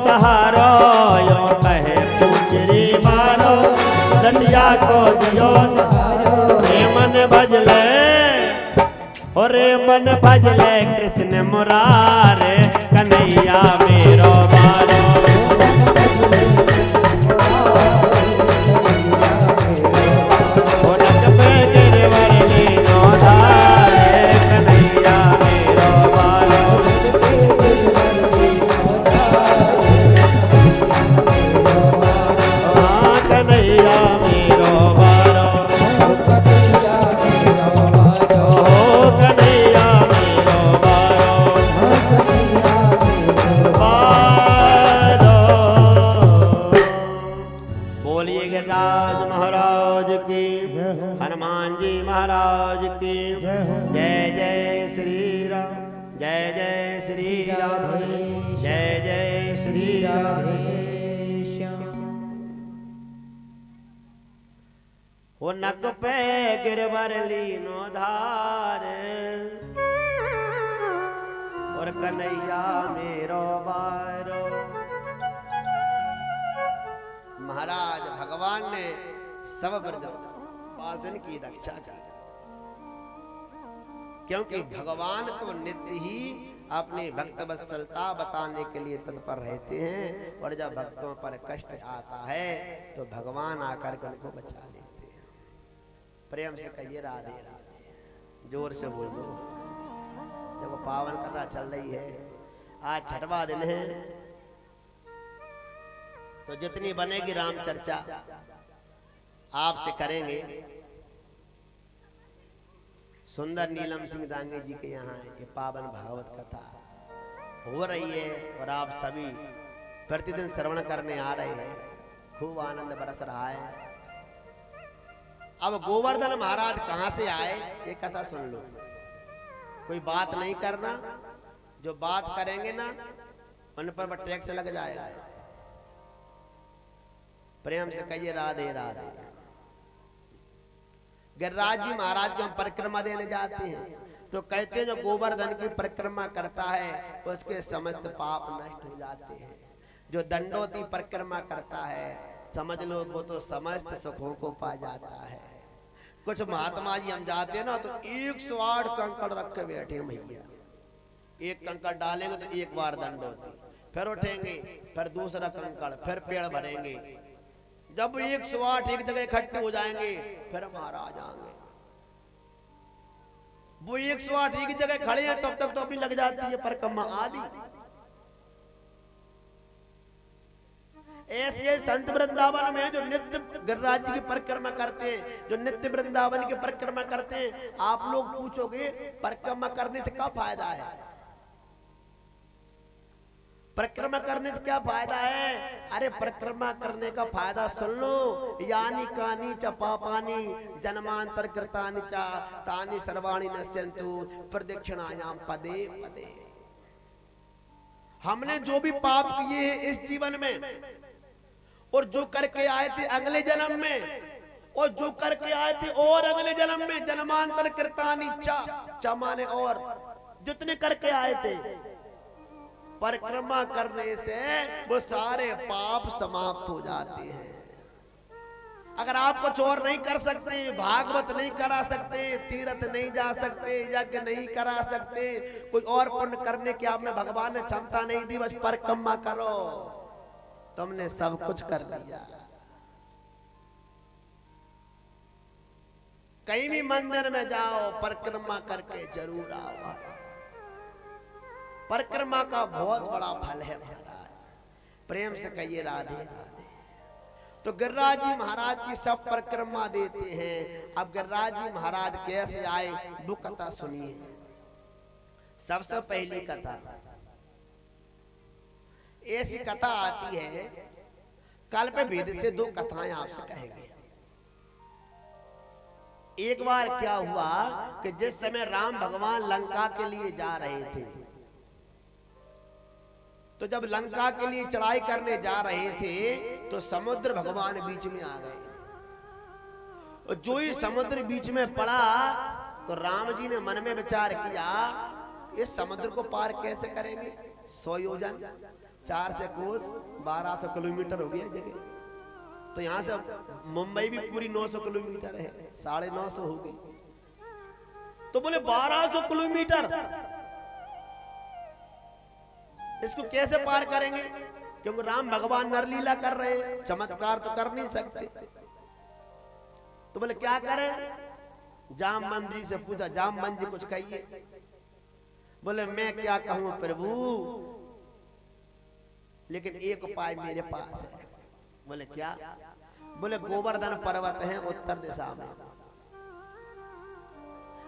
S3: सहारो यो कहे पूछरी मारो रतिया को दियो सहारो रे मन भजले रे मन भजले कृष्ण मुरारे कन्हैया मेरो बारो हनुमान जी महाराज की जय जय श्री राम जय जय श्री राम जय जय श्री राधेश्याम। वो नक पे गिरवर लीनो धार और कन्हैया मेरो बारो।
S1: महाराज भगवान ने सब ब्रजवासिन की रक्षा की, क्योंकि भगवान तो नित्य ही अपनी भक्त वत्सलता बताने के लिए तत्पर रहते हैं, और जब भक्तों पर कष्ट आता है तो भगवान आकर के उनको बचा लेते हैं। प्रेम से कहिए राधे राधे, जोर से बोलो। जब पावन कथा चल रही है, आज छठवां दिन है, तो जितनी बनेगी राम चर्चा आपसे करेंगे। सुंदर नीलम सिंह दांगे जी के यहाँ ये पावन भागवत कथा हो रही है, और आप सभी प्रतिदिन श्रवण करने आ रहे हैं, खूब आनंद बरस रहा है। अब गोवर्धन महाराज कहां से आए ये कथा सुन लो, कोई बात नहीं करना, जो बात करेंगे ना उन पर टैक्स लग जाएगा। प्रेम से कहिए राधे राधे। गिरिराज जी महाराज को हम परिक्रमा देने जाते हैं तो कहते हैं जो गोवर्धन की परिक्रमा करता है उसके समस्त पाप नष्ट हो जाते हैं। जो दंडोती परिक्रमा करता है समझ लो वो तो समस्त सुखों को पा जाता है। कुछ महात्मा जी हम जाते हैं ना तो 108 कंकड़ रख के बैठे भैया, एक कंकड़ डालेंगे तो एक बार दंडोती, फिर उठेंगे, फिर दूसरा कंकड़, फिर पेड़ भरेंगे। जब 108 एक जगह इकट्ठे हो जाएंगे फिर महाराज आएंगे। वो 108 एक जगह खड़े हैं तब तक तो अपनी लग जाती है परिक्रमा आदि। ऐसे संत वृंदावन में जो नित्य गिरिराज जी की परिक्रमा करते हैं, जो नित्य वृंदावन की परिक्रमा करते हैं, आप लोग पूछोगे परिक्रमा करने से क्या फायदा है? परिक्रमा करने से क्या फायदा है? अरे परिक्रमा करने का फायदा सुन लो। यानी कानी च पापानी जन्मांतर कृतानि च तानि सर्वाणि नश्यन्तु प्रदक्षिणायाम पदे पदे। हमने जो भी पाप किए हैं इस जीवन में, और जो करके आए थे अगले जन्म में, और जो करके आए थे और अगले जन्म में, जन्मांतर कृतानि च माने और जितने करके आए थे, परिक्रमा करने से वो सारे पाप समाप्त हो जाते हैं। अगर आप कुछ और नहीं कर सकते, भागवत नहीं करा सकते, तीर्थ नहीं जा सकते, यज्ञ नहीं करा सकते, कोई और पुण्य करने की आप में भगवान ने क्षमता नहीं दी, बस परिक्रमा करो, तुमने सब कुछ कर लिया। कहीं भी मंदिर में जाओ परिक्रमा करके जरूर आओ। परिक्रमा का बहुत बड़ा फल है महाराज। प्रेम से कहिए राधे राधे। तो गिरिराज जी महाराज की सब परिक्रमा देते हैं। अब गिरिराज जी महाराज कैसे आए वो कथा सुनिए। सबसे पहली कथा ऐसी कथा आती है, कल्प भेद से दो कथाएं आपसे कहेंगे। एक बार क्या हुआ कि जिस समय राम भगवान लंका के लिए जा रहे थे, तो जब लंका के लिए चढ़ाई करने जा रहे थे तो समुद्र भगवान बीच में आ गए। और जो ही समुद्र बीच में पड़ा तो राम जी ने मन में विचार किया इस समुद्र को पार कैसे करेंगे? 100 योजन 4 से कोस 1200 किलोमीटर हो गया जगह। तो यहाँ से मुंबई भी पूरी 900 किलोमीटर है, 950 हो गई। तो बोले 1200 किलोमीटर इसको कैसे पार करेंगे? क्योंकि राम भगवान नरलीला कर रहे हैं, चमत्कार तो कर नहीं सकते। तो बोले क्या करें? जामवंत जी से पूछा, जामवंत जी कुछ कहिए। बोले मैं क्या कहूं प्रभु, लेकिन एक उपाय मेरे पास है। बोले क्या? बोले गोवर्धन पर्वत है उत्तर दिशा में,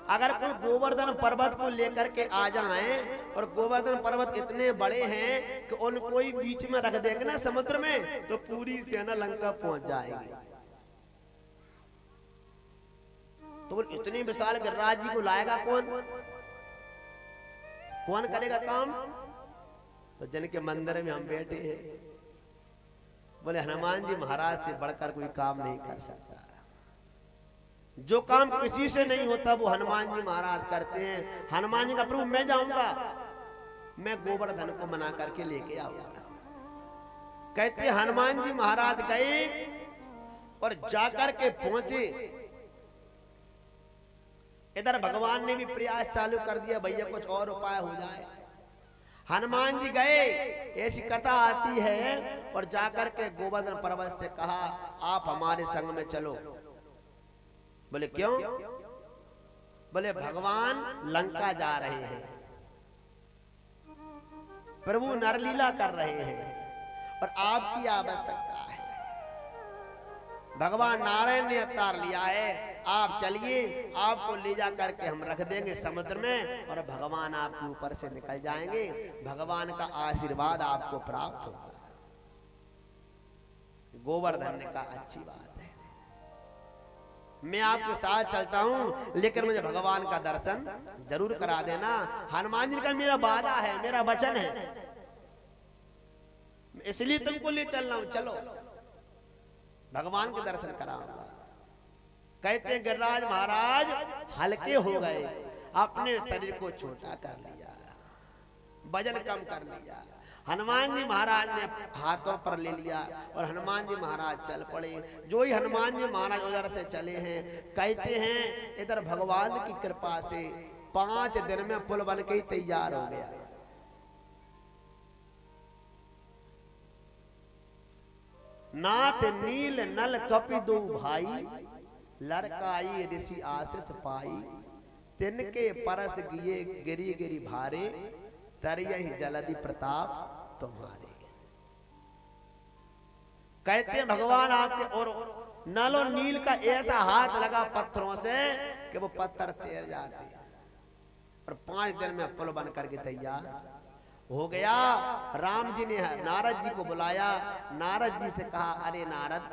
S1: अगर कोई गोवर्धन पर्वत को लेकर के आ जाए, और गोवर्धन पर्वत इतने बड़े हैं कि उन कोई बीच में रख देंगे ना समुद्र में, तो पूरी सेना लंका पहुंच जाएगी। तो बोले इतनी विशाल गिरिराज जी को लाएगा कौन? कौन करेगा काम? तो जन के मंदिर में हम बैठे हैं। बोले हनुमान जी महाराज से बढ़कर कोई काम नहीं कर सकता। जो काम किसी से नहीं होता वो हनुमान जी महाराज करते हैं। हनुमान जी का प्रभु मैं जाऊंगा, मैं गोवर्धन को मना करके लेके आऊंगा। कहते हनुमान जी महाराज गए और जाकर के पहुंचे। इधर भगवान ने भी प्रयास चालू कर दिया, भैया कुछ और उपाय हो जाए। हनुमान जी गए, ऐसी कथा आती है, और जाकर के गोवर्धन पर्वत से कहा आप हमारे संग में चलो। बोले क्यों? बोले भगवान लंका जा रहे हैं, प्रभु नरलीला कर रहे हैं, और आपकी आवश्यकता है। भगवान नारायण ने अवतार लिया है, आप चलिए, आपको ले जा करके हम रख देंगे समुद्र में, और भगवान आपके ऊपर से निकल जाएंगे। भगवान का आशीर्वाद आपको प्राप्त होगा। गोवर्धन ने कहा अच्छी बात है, मैं आपके साथ चलता हूं, लेकिन मुझे भगवान का दर्शन जरूर करा देना। हनुमान जी का मेरा वादा है, मेरा वचन है, इसलिए तुमको ले चल रहा हूं, चलो भगवान के दर्शन कराऊंगा। कहते हैं गिरिराज महाराज हल्के हो गए, अपने शरीर को छोटा कर लिया, वजन कम कर लिया। हनुमान जी महाराज ने हाथों पर ले लिया, और हनुमान जी महाराज चल पड़े। जो ही हनुमान जी महाराज उधर से चले हैं, कहते हैं इधर भगवान की कृपा से 5 दिन में पुल बन के ही तैयार हो गया। नाथ नील नल कपि दो भाई, लड़काई ऋषि आशीष पाई, तिनके परस गिए गिरी गिरी भारे, तरयहि जलधि प्रताप तुम्हारे। कहते हैं भगवान आपके, और नल और नील का ऐसा हाथ लगा पत्थरों से कि वो पत्थर तैर जाते हैं, और 5 दिन में पुल बन करके तैयार हो गया। राम जी ने नारद जी को बुलाया, नारद जी से कहा अरे नारद,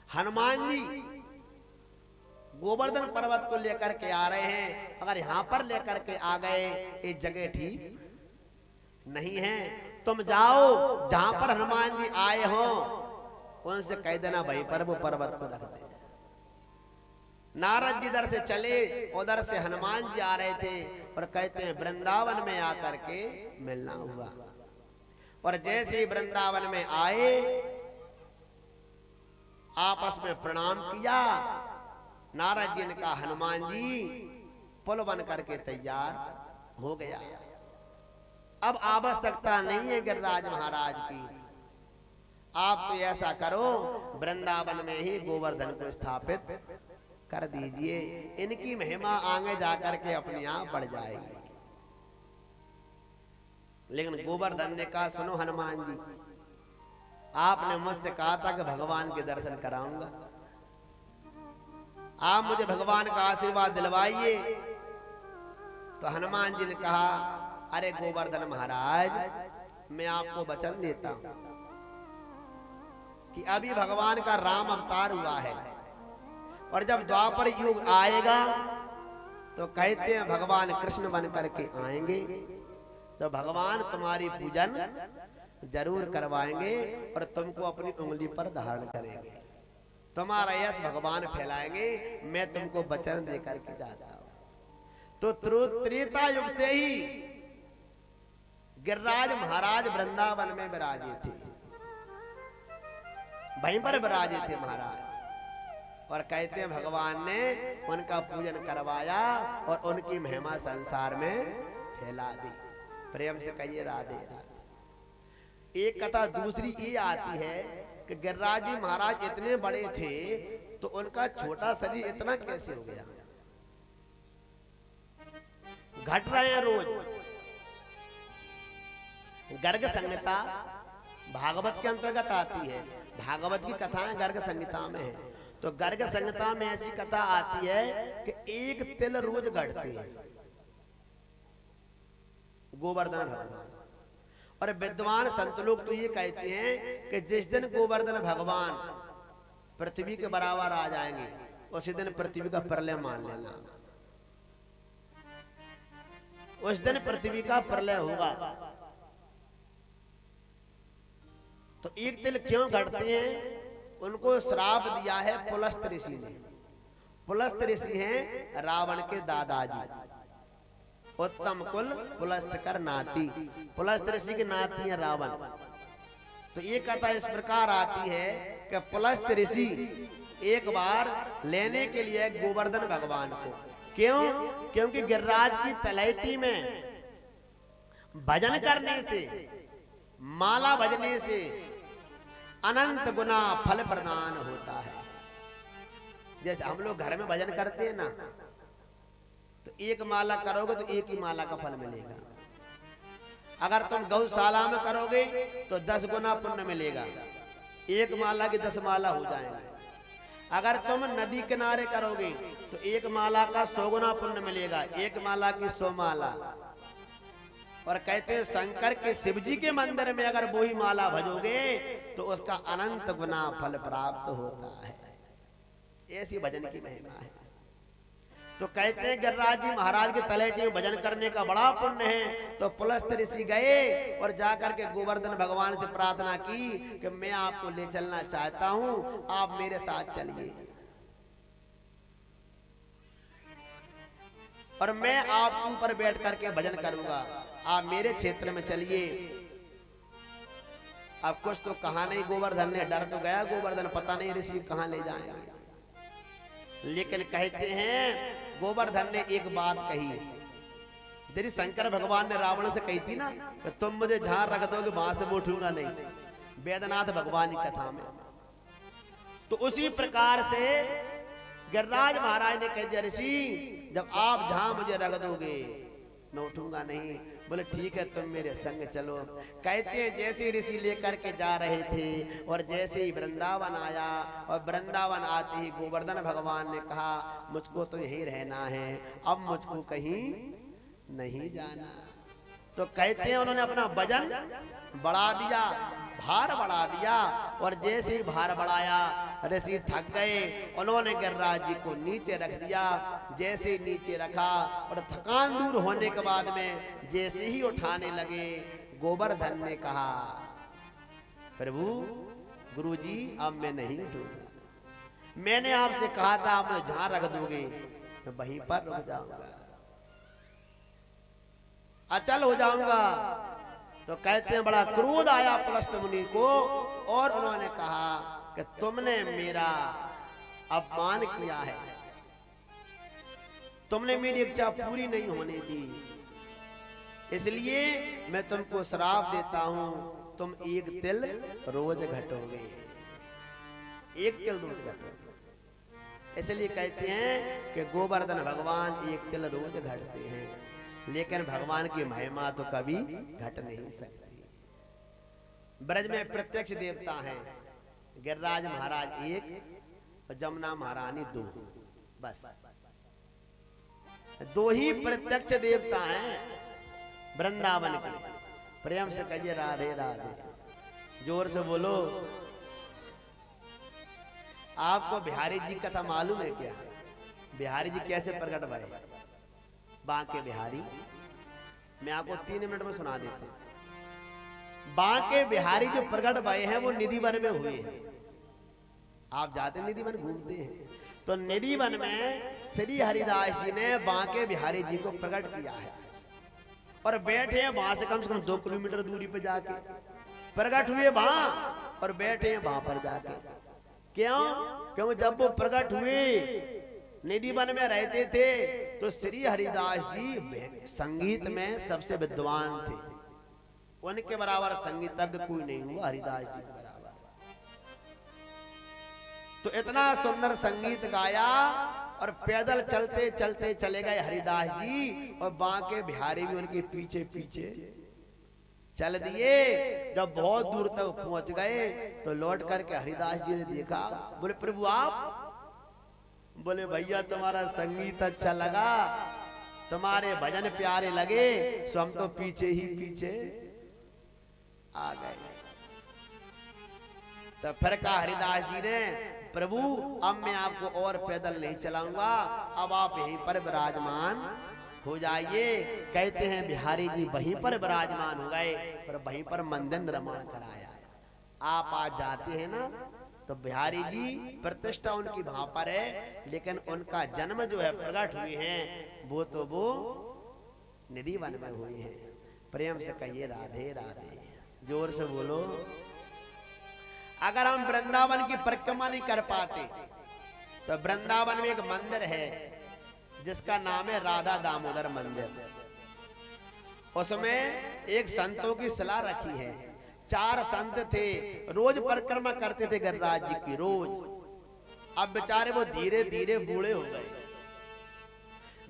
S1: हनुमान जी गोवर्धन पर्वत को लेकर के आ रहे हैं, अगर यहां पर लेकर के आ गए ये जगह ठीक नहीं है, तुम जाओ जहां पर हनुमान जी आए हो उनसे कह देना भाई पर वो पर्वत को रख दे। नारद जी इधर से चले, उधर से हनुमान जी आ रहे थे, और कहते हैं वृंदावन में आकर के मिलना हुआ। और जैसे ही वृंदावन में आए, आपस में प्रणाम किया। नारद जी ने कहा हनुमान जी पुल बन करके तैयार हो गया, अब आवश्यकता नहीं है गिरिराज महाराज की, आप तो ऐसा करो वृंदावन में ही गोवर्धन को स्थापित कर दीजिए, इनकी महिमा आगे जाकर के अपने आप बढ़ जाएगी। लेकिन गोवर्धन ने कहा सुनो हनुमान जी, आपने मुझसे कहा था कि भगवान के दर्शन कराऊंगा, आप मुझे भगवान का आशीर्वाद दिलवाइए। तो हनुमान जी ने कहा अरे गोवर्धन महाराज, मैं आपको वचन देता हूं कि अभी भगवान का राम अवतार हुआ है, और जब द्वापर युग आएगा तो कहते हैं भगवान कृष्ण बन करके आएंगे, तो भगवान तुम्हारी पूजन जरूर करवाएंगे और तुमको अपनी उंगली पर धारण करेंगे, तुम्हारा यश भगवान फैलाएंगे। मैं तुमको वचन दे करके जाता हूं। तो त्रेता युग से ही गिरिराज महाराज वृंदावन में विराजे थे, वहीं पर विराजे थे महाराज। और कहते हैं भगवान ने उनका पूजन करवाया और उनकी महिमा संसार में फैला दी। प्रेम से कहिए राधे राधे। एक कथा दूसरी ये आती है कि गिरिराज जी महाराज इतने बड़े थे तो उनका छोटा शरीर इतना कैसे हो गया। घट रहे हैं रोज। गर्ग संहिता भागवत के अंतर्गत आती है, भागवत की कथाएं गर्ग संहिता में है। तो गर्ग संहिता में ऐसी कथा आती है कि एक तिल रोज घटते हैं गोवर्धन भगवान। और विद्वान संत लोग तो ये कहते हैं कि जिस दिन गोवर्धन भगवान पृथ्वी के बराबर आ जाएंगे उसी दिन पृथ्वी का प्रलय मान लेना। उस दिन पृथ्वी का प्रलय होगा। तो एक तिल क्यों घटते हैं? उनको श्राप दिया है पुलस्त ऋषि ने। पुलस्त ऋषि हैं रावण के दादाजी, उत्तम कुल पुलस्त कर नाती। पुलस्त ऋषि के नाती है रावण। तो ये कथा इस प्रकार आती है कि पुलस्त ऋषि एक बार लेने के लिए गोवर्धन भगवान को, क्यों? क्योंकि गिरिराज की तलैटी में भजन करने से, माला भजने से अनंत गुना फल प्रदान होता है। जैसे हम लोग घर में भजन करते हैं ना, तो एक माला करोगे तो एक ही माला का फल मिलेगा। अगर तुम गौशाला में करोगे तो 10 गुना पुण्य मिलेगा, एक माला की 10 माला हो जाएंगे। अगर तुम नदी किनारे करोगे तो एक माला का 100 गुना पुण्य मिलेगा, एक माला की 100 माला। और कहते हैं शंकर के शिव जी के मंदिर में अगर वही माला भजोगे तो उसका अनंत गुना फल प्राप्त होता है। ऐसी भजन की महिमा है। तो कहते हैं गिरिराज जी महाराज के तलैटी में भजन करने का बड़ा पुण्य है। तो पुलस्त ऋषि गए और जाकर के गोवर्धन भगवान से प्रार्थना की कि मैं आपको ले चलना चाहता हूं, आप मेरे साथ चलिए और मैं आपके ऊपर बैठ करके भजन करूंगा, आप मेरे क्षेत्र में चलिए। अब कुछ तो कहा नहीं गोवर्धन ने, डर तो गया गोवर्धन, पता नहीं ऋषि कहां ले जाएंगे। लेकिन कहते हैं गोवर्धन ने एक बात कही, यदि शंकर भगवान ने रावण से कही थी ना कि तुम मुझे जहां रख दोगे वहां से मैं उठूंगा नहीं, वेदनाथ भगवान की कथा में। तो उसी प्रकार से गिरिराज महाराज ने कह दिया ऋषि जब आप जहां मुझे रख दोगे मैं उठूंगा नहीं। बोले ठीक है तुम मेरे संग चलो। कहते हैं जैसे ऋषि लेकर के जा रहे थे और जैसे ही वृंदावन आया और वृंदावन आते ही गोवर्धन भगवान ने कहा मुझको तो यहीं रहना है, अब मुझको कहीं नहीं जाना। तो कहते हैं उन्होंने अपना वजन बढ़ा दिया, भार बढ़ा दिया। और जैसे ही भार बढ़ाया ऋषि थक गए, उन्होंने गिरिराज जी को नीचे रख दिया। जैसे ही नीचे रखा और थकान दूर होने के बाद में जैसे ही उठाने लगे गोवर्धन ने कहा प्रभु गुरुजी अब मैं नहीं उठूंगा, मैंने आपसे कहा था आप मुझे जहां रख दोगे मैं वहीं पर रुक जाऊंगा, अचल हो जाऊंगा। तो कहते हैं बड़ा क्रोध आया पुलस्त मुनि को और उन्होंने कहा कि तुमने मेरा अपमान किया है, तुमने मेरी इच्छा पूरी नहीं होने दी, इसलिए मैं तुमको श्राप देता हूं, तुम एक तिल रोज घटोगे, एक तिल रोज घटोगे। इसलिए कहते हैं कि गोवर्धन भगवान एक तिल रोज घटते हैं, लेकिन भगवान की महिमा तो कभी घट नहीं सकती। ब्रज में प्रत्यक्ष देवता हैं, गिरिराज महाराज एक और जमुना महारानी 2, बस 2 ही प्रत्यक्ष देवता हैं वृंदावन के। प्रेम से कहिए राधे राधे, जोर से बोलो। आपको बिहारी जी कथा मालूम है क्या? बिहारी जी कैसे प्रकट भए? बांके बिहारी, मैं आपको 3 मिनट में सुना देता हूं। बांके बिहारी जो प्रकट भए हैं वो निधिवन में हुए हैं। आप जाते निधिवन घूमते हैं तो निधिवन में श्री हरिदास जी ने बांके बिहारी जी को प्रकट किया है
S3: और बैठे हैं वहां से कम 2 किलोमीटर दूरी पे जाके, प्रकट हुए वहां और बैठे हैं वहां पर जाके। क्यों? क्यों जब वो प्रकट हुए निधि वन में रहते थे तो श्री हरिदास जी संगीत में सबसे विद्वान थे, उनके बराबर संगीतज्ञ कोई नहीं हुआ हरिदास जी के बराबर। तो इतना सुंदर संगीत गाया और पैदल चलते चलते चले गए हरिदास जी, और बांके बिहारी भी उनके पीछे पीछे चल दिए। जब बहुत दूर तक पहुंच गए तो लौट करके हरिदास जी ने देखा, बोले प्रभु आप? बोले भैया तुम्हारा संगीत अच्छा लगा, तुम्हारे भजन प्यारे लगे, सो हम तो पीछे ही पीछे आ गए। तो फिर कहा हरिदास जी ने, प्रभु अब मैं आपको और पैदल नहीं चलाऊंगा, अब आप यहीं पर विराजमान हो जाइए। कहते हैं बिहारी जी वहीं पर विराजमान हो गए, पर वहीं पर मंदिर निर्माण कराया। आप आज जाते हैं ना तो बिहारी जी प्रतिष्ठा उनकी वहां पर है, लेकिन उनका जन्म जो है प्रकट हुए हैं वो तो वो निधि वन में हुए हैं। प्रेम से कहिए राधे राधे, जोर से बोलो। अगर हम वृंदावन की परिक्रमा नहीं कर पाते तो वृंदावन में एक मंदिर है जिसका नाम है राधा दामोदर मंदिर। उसमें एक संतों की सलाह रखी है। 4 संत थे, रोज परिक्रमा करते थे गिरिराज जी की, रोज। अब बेचारे वो धीरे धीरे बूढ़े हो गए।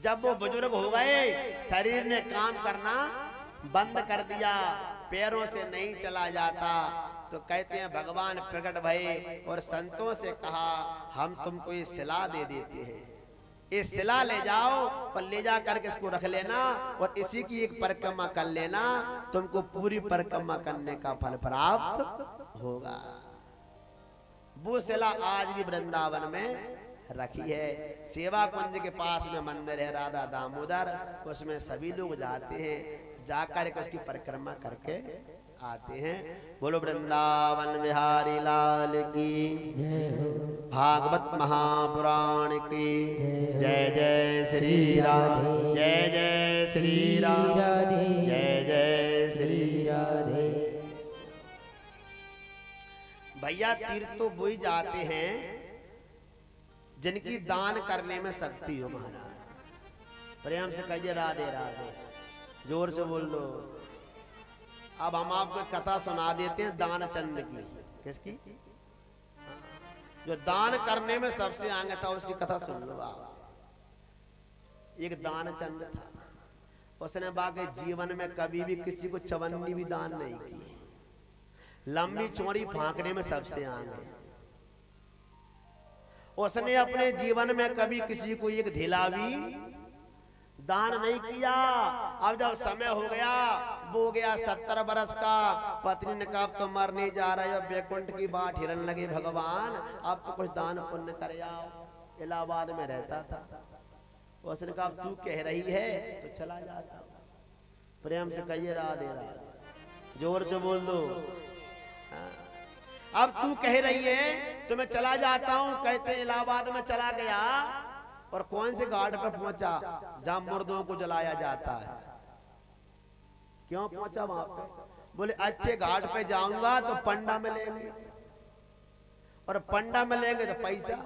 S3: जब वो बुजुर्ग हो गए, शरीर ने काम करना बंद कर दिया, पैरों से नहीं चला जाता, तो कहते हैं भगवान प्रकट भये और संतों से कहा हम तुमको ये सिला दे देते हैं, ये सिला ले जाओ और ले जा करके इसको रख लेना और इसी की एक परिक्रमा कर लेना, तुमको पूरी परिक्रमा करने का फल प्राप्त होगा। वो सिला आज भी वृंदावन में रखी है। सेवा कुंज के पास में मंदिर है राधा दामोदर, उसमें सभी लोग जाते हैं, जाकर के उसकी परिक्रमा करके आते हैं। बोलो वृंदावन बिहारी लाल की जय, भागवत महापुराण की जय। जय श्री राधे, जय जय श्री राधे, जय जय श्री राधे। भैया तीर्थ तो वही जाते हैं जिनकी दान करने में शक्ति हो महाराज। प्रेम से कहिए राधे राधे, जोर से बोल लो। अब हम आपको कथा सुना देते हैं दानचंद की। किसकी? जो दान करने में सबसे आगे था उसकी कथा सुन लो आप। एक दानचंद था, उसने बाकी जीवन में कभी भी किसी को चवन्नी भी दान नहीं की, लंबी चौड़ी फांकने में सबसे आगे। उसने अपने जीवन में कभी किसी को एक ढीला भी दान नहीं किया। अब जब समय हो गया, वो गया 70 बरस का, पत्नी ने कहा तो मरने जा रहे हो, बैकुंठ की बात हिरन लगे भगवान, अब तो कुछ दान पुण्य कर आओ। इलाहाबाद में रहता था। उसने कहा तू कह रही है तो चला जाता। प्रेम से कहिए राधे राधे, जोर से बोल दो। अब तू कह रही है तो मैं चला जाता हूं। कहते इलाहाबाद में चला गया और कौन से घाट पर पहुंचा जहां मुर्दों को जलाया जाता है। क्यों पहुंचा वहां पे? बोले अच्छे घाट पे जाऊंगा तो पंडा मिलेंगे, और पंडा मिलेंगे तो पैसा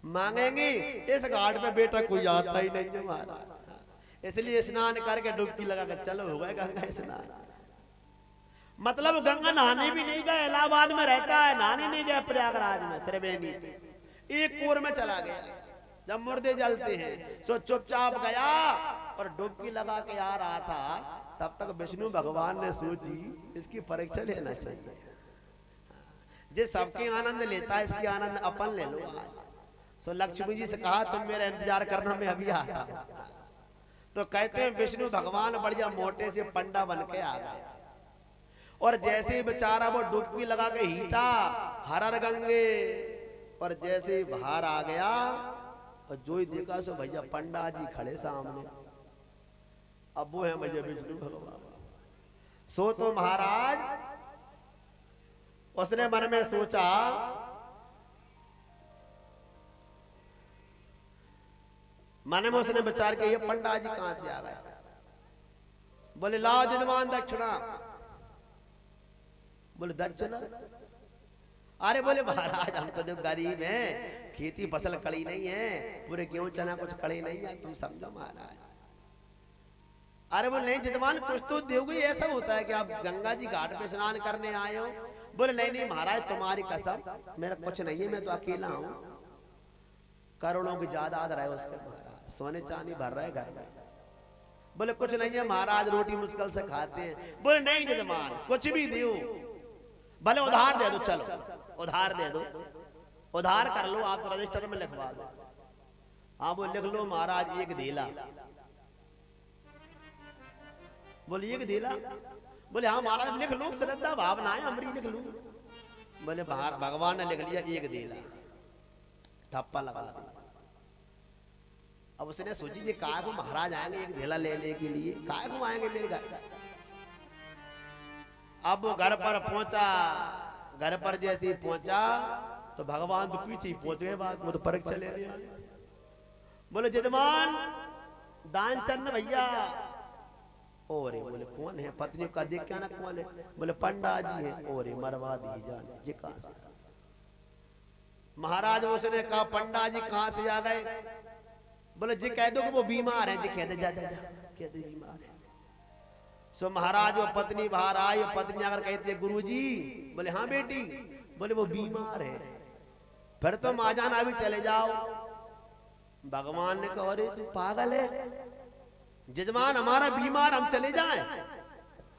S3: मांगेंगे। इस घाट पे बेटा कोई आता ही नहीं है महाराज, इसलिए स्नान करके डुबकी लगा के चलो हो गए गंगा स्नान। मतलब गंगा नहाने भी नहीं गए, इलाहाबाद में रहता है, नहाने नहीं गए प्रयागराज में त्रिवेणी, एक कोर में चला गया। जब मुर्दे जलते हैं सो चुपचाप गया और डुबकी लगा के आ रहा था। तब तक विष्णु भगवान ने सोची इसकी परीक्षा लेना चाहिए, जिस सबके आनंद लेता है इसकी आनंद अपन ले लो। सो लक्ष्मी जी से कहा तुम मेरा इंतजार करना, मैं अभी आता हूं। तो कहते हैं विष्णु भगवान बढ़िया मोटे से पंडा बन के आ गया, और जैसे ही बेचारा वो डुबकी लगा के हीटा हर गंगे, और जैसे ही बाहर आ गया और जो ही देखा सो भैया पंडा जी खड़े सामने। अब वो है भैया विष्णु भगवान। सो तो महाराज उसने मन में सोचा मन में उसने विचार किया ये पंडा जी कहां से आ गया। बोले लाओ जजमान दक्षिणा। बोले दक्षिणा? अरे बोले महाराज हम तो जो गरीब हैं, खेती फसल कड़ी नहीं है, पूरे गेहूं चना कुछ कड़ी नहीं है, तुम समझो महाराज। अरे बोले नहीं जजमान कुछ तो दोगे, ऐसा होता है कि आप गंगा जी घाट पे स्नान करने आए हो। बोले नहीं नहीं महाराज तुम्हारी कसम मेरा कुछ नहीं है, मैं तो अकेला हूं। करोड़ों की जायदाद रहे उसके महाराज, सोने चांदी भर रहे घर में। बोले कुछ नहीं है महाराज, रोटी मुश्किल से खाते हैं। बोले नहीं जजमान कुछ भी दो, भले उधार दे दो, चलो उधार दे दो, उधार कर लो, आप तो रजिस्टर में लिखवा दो। हाँ वो लिख लो महाराज एक धेला। बोले एक धेला? बोले हाँ महाराज लिख लो, श्रद्धा भावना है हमारी, लिख लो। बोले भगवान ने लिख लिया एक धेला, ठप्पा लगा दिया। अब उसने सोची ये काय को महाराज आएंगे एक धेला लेने के लिए, काय को आएंगे मेरे घर। अब वो घर पर पहुंचा, घर पर जैसे ही पहुंचा तो भगवान तो पीछे ही पहुंच गए, बात वो तो परीक्षा ले रहे। बोले जजमान दानचंद भैया। ओरे बोले कौन है? पत्नी का देख क्या ना कौन है? बोले पंडा जी है। ओरे मरवा दी जाने जी कहां से? महाराज उसने कहा पंडा जी कहां से आ गए? बोले जी कह दो कि वो बीमार है। जी कह दे, जा जा जा कह दे बीमार है। सो महाराज वो पत्नी बाहर आई, पत्नी अगर कहती है गुरुजी, बोले हाँ बेटी। बोले वो बीमार है। फिर तो मां जान अभी चले जाओ। भगवान ने कहा अरे तू पागल है, जजमान हमारा बीमार, हम चले जाएं?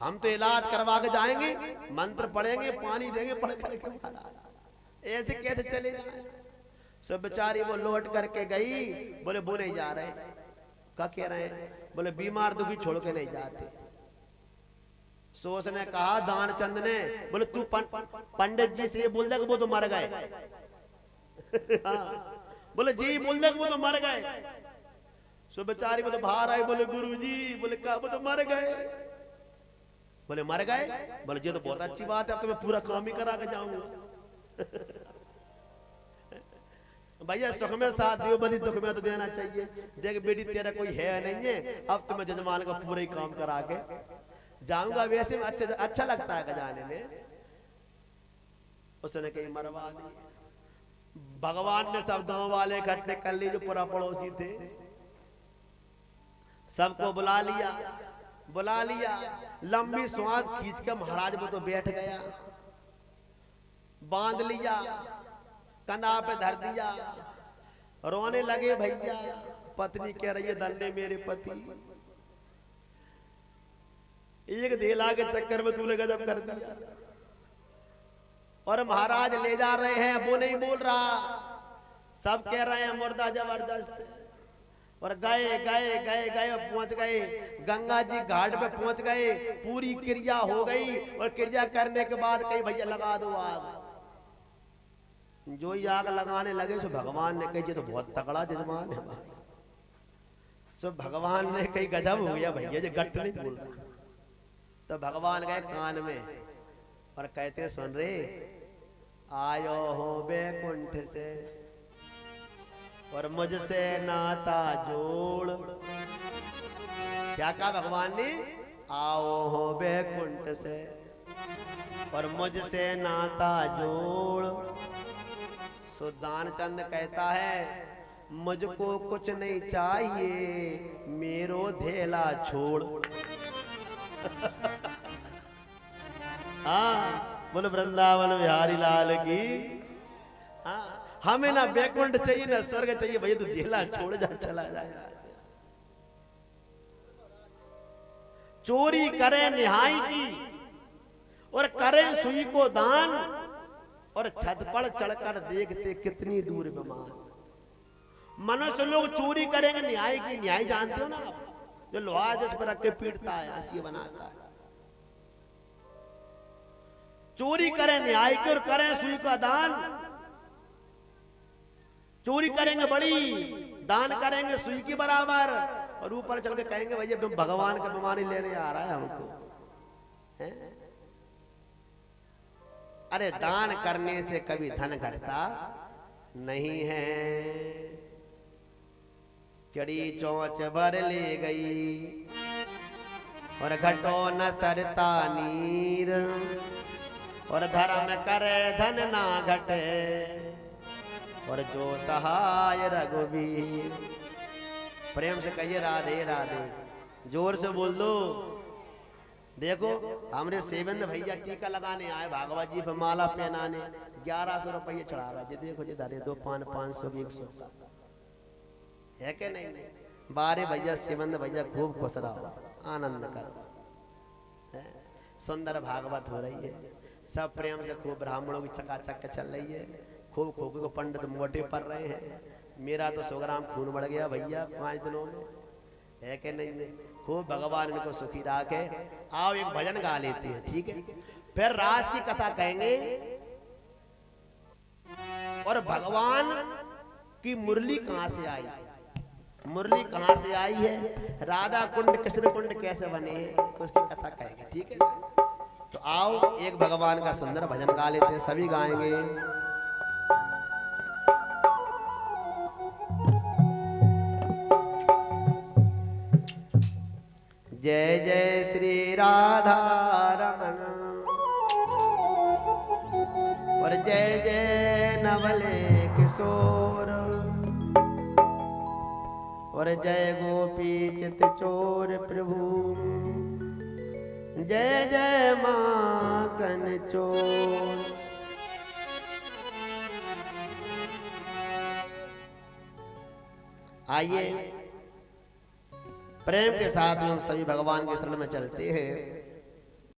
S3: हम तो इलाज करवा के जाएंगे, मंत्र पढ़ेंगे, पानी देंगे, पढ़ करके महाराज ऐसे कैसे चले जाएं? सब बेचारी वो लौट करके गई। बोले वो नहीं जा रहे। क्या कह रहे हैं? बोले बीमार दुखी छोड़ के नहीं जाते। सो उसने कहा दानचंद ने, बोले तू पंडित जी से बोल दे वो तो मर गए। हाँ। बोले जी बोल दे वो तो मर गए। सो बेचारी वो तो बाहर आई, बोले गुरुजी, बोले क्या? वो तो मर गए। बोले मर गए? बोले ये तो बहुत अच्छी बात है, अब तो मैं पूरा काम ही करा के जाऊंगा। भैया सुख में साथ दियो, बनी दुख में तो देना चाहिए। देख बेटी तेरा कोई है नहीं है, अब तो मैं जजमान का पूरा ही काम करा के जाऊंगा। वैसे में अच्छा लगता है जाने में। उसने कहीं मरवा दी। भगवान ने सब गांव वाले इकट्ठे कर लिए जो पूरा पड़ोसी थे, सबको बुला लिया। बुला लिया, लंबी श्वास खींच के महाराज वो तो बैठ गया, बांध लिया, कंधा पे धर दिया, रोने लगे। भैया पत्नी कह रही है दंडे मेरे पति, एक धेला के चक्कर में तूने गजब कर दिया। और महाराज ले जा रहे हैं, वो नहीं बोल रहा, सब कह रहे हैं मुर्दा जबरदस्त। और गए गए गए गए पहुंच गए गंगा जी घाट पे पहुंच गए। पूरी क्रिया हो गई और क्रिया करने के बाद कही भैया लगा दो आग। जो ही आग लगाने लगे सो भगवान ने कही ये तो बहुत तगड़ा जजमान है भाई। सो भगवान ने कही गजब हो गया भैया, ये गट नहीं बोल रहा। तो भगवान गए कान में और कहते सुन रे, आयो हो बैकुंठ से और मुझसे नाता जोड़। क्या कहा भगवान ने? आओ हो बैकुंठ से और मुझसे नाता जोड़। सो दानचंद कहता है मुझको कुछ नहीं चाहिए, मेरो धेला छोड़। हाँ बोलो वृंदावन बिहारी लाल की। हाँ हमें ना बैकुंठ चाहिए ना स्वर्ग चाहिए भैया, तो धेला छोड़ जा, चला जाए। चोरी करें निहाई की और करें सुई को दान, और छत पर चढ़कर देखते कितनी दूर विमान। मनुष्य लोग चोरी करेंगे न्याय की। न्याय जानते हो ना आप, जो लोहा जिस पर रख के पीटता है, ऐसी बनाता है। चोरी करें न्याय की और करें सुई का दान। चोरी करेंगे बड़ी, दान करेंगे सुई के बराबर, और ऊपर चल के कहेंगे भैया भगवान का बीमारी लेने आ रहा है हमको है? अरे दान करने से कभी धन घटता नहीं है। चिड़ी चोंच भर ले गई, और घटो न सरता नीर, और धर्म करे धन ना घटे, और जो सहाय रघुवीर। प्रेम से कहिए राधे राधे, जोर से बोल दो। देखो हमरे सेवेंद्र भैया टीका लगाने आए भागवत जी पर माला पहनाने, 1100 रुपये चढ़ा गए। देखो जी धरे दो 500 100 है कि नहीं? बारे भैया सेवेंद्र भैया खूब खुश रहो, आनंद करो। सुंदर भागवत हो रही है, सब प्रेम से खूब ब्राह्मणों की चकाचक चल रही है, खूब खोखी को पंडित मोटे पड़ रहे हैं। मेरा तो 100 ग्राम खून बढ़ गया भैया 5 दिनों में, है कि नहीं? खूब भगवान इनको सुखी रखे। आओ एक भजन गा लेते हैं, ठीक है? फिर रास की कथा कहेंगे। और भगवान की मुरली कहां से आई, मुरली कहां से आई है, राधा कुंड कृष्ण कुंड कैसे बने, उसकी कथा कहेंगे, ठीक है? तो आओ एक भगवान का सुंदर भजन गा लेते हैं, सभी गाएंगे। जय जय श्री राधा रमन, और जय जय नवले किशोर, और जय गोपी चित चोर प्रभु, जय जय माखन चोर। आइए प्रेम के साथ हम सभी भगवान के शरण में चलते हैं।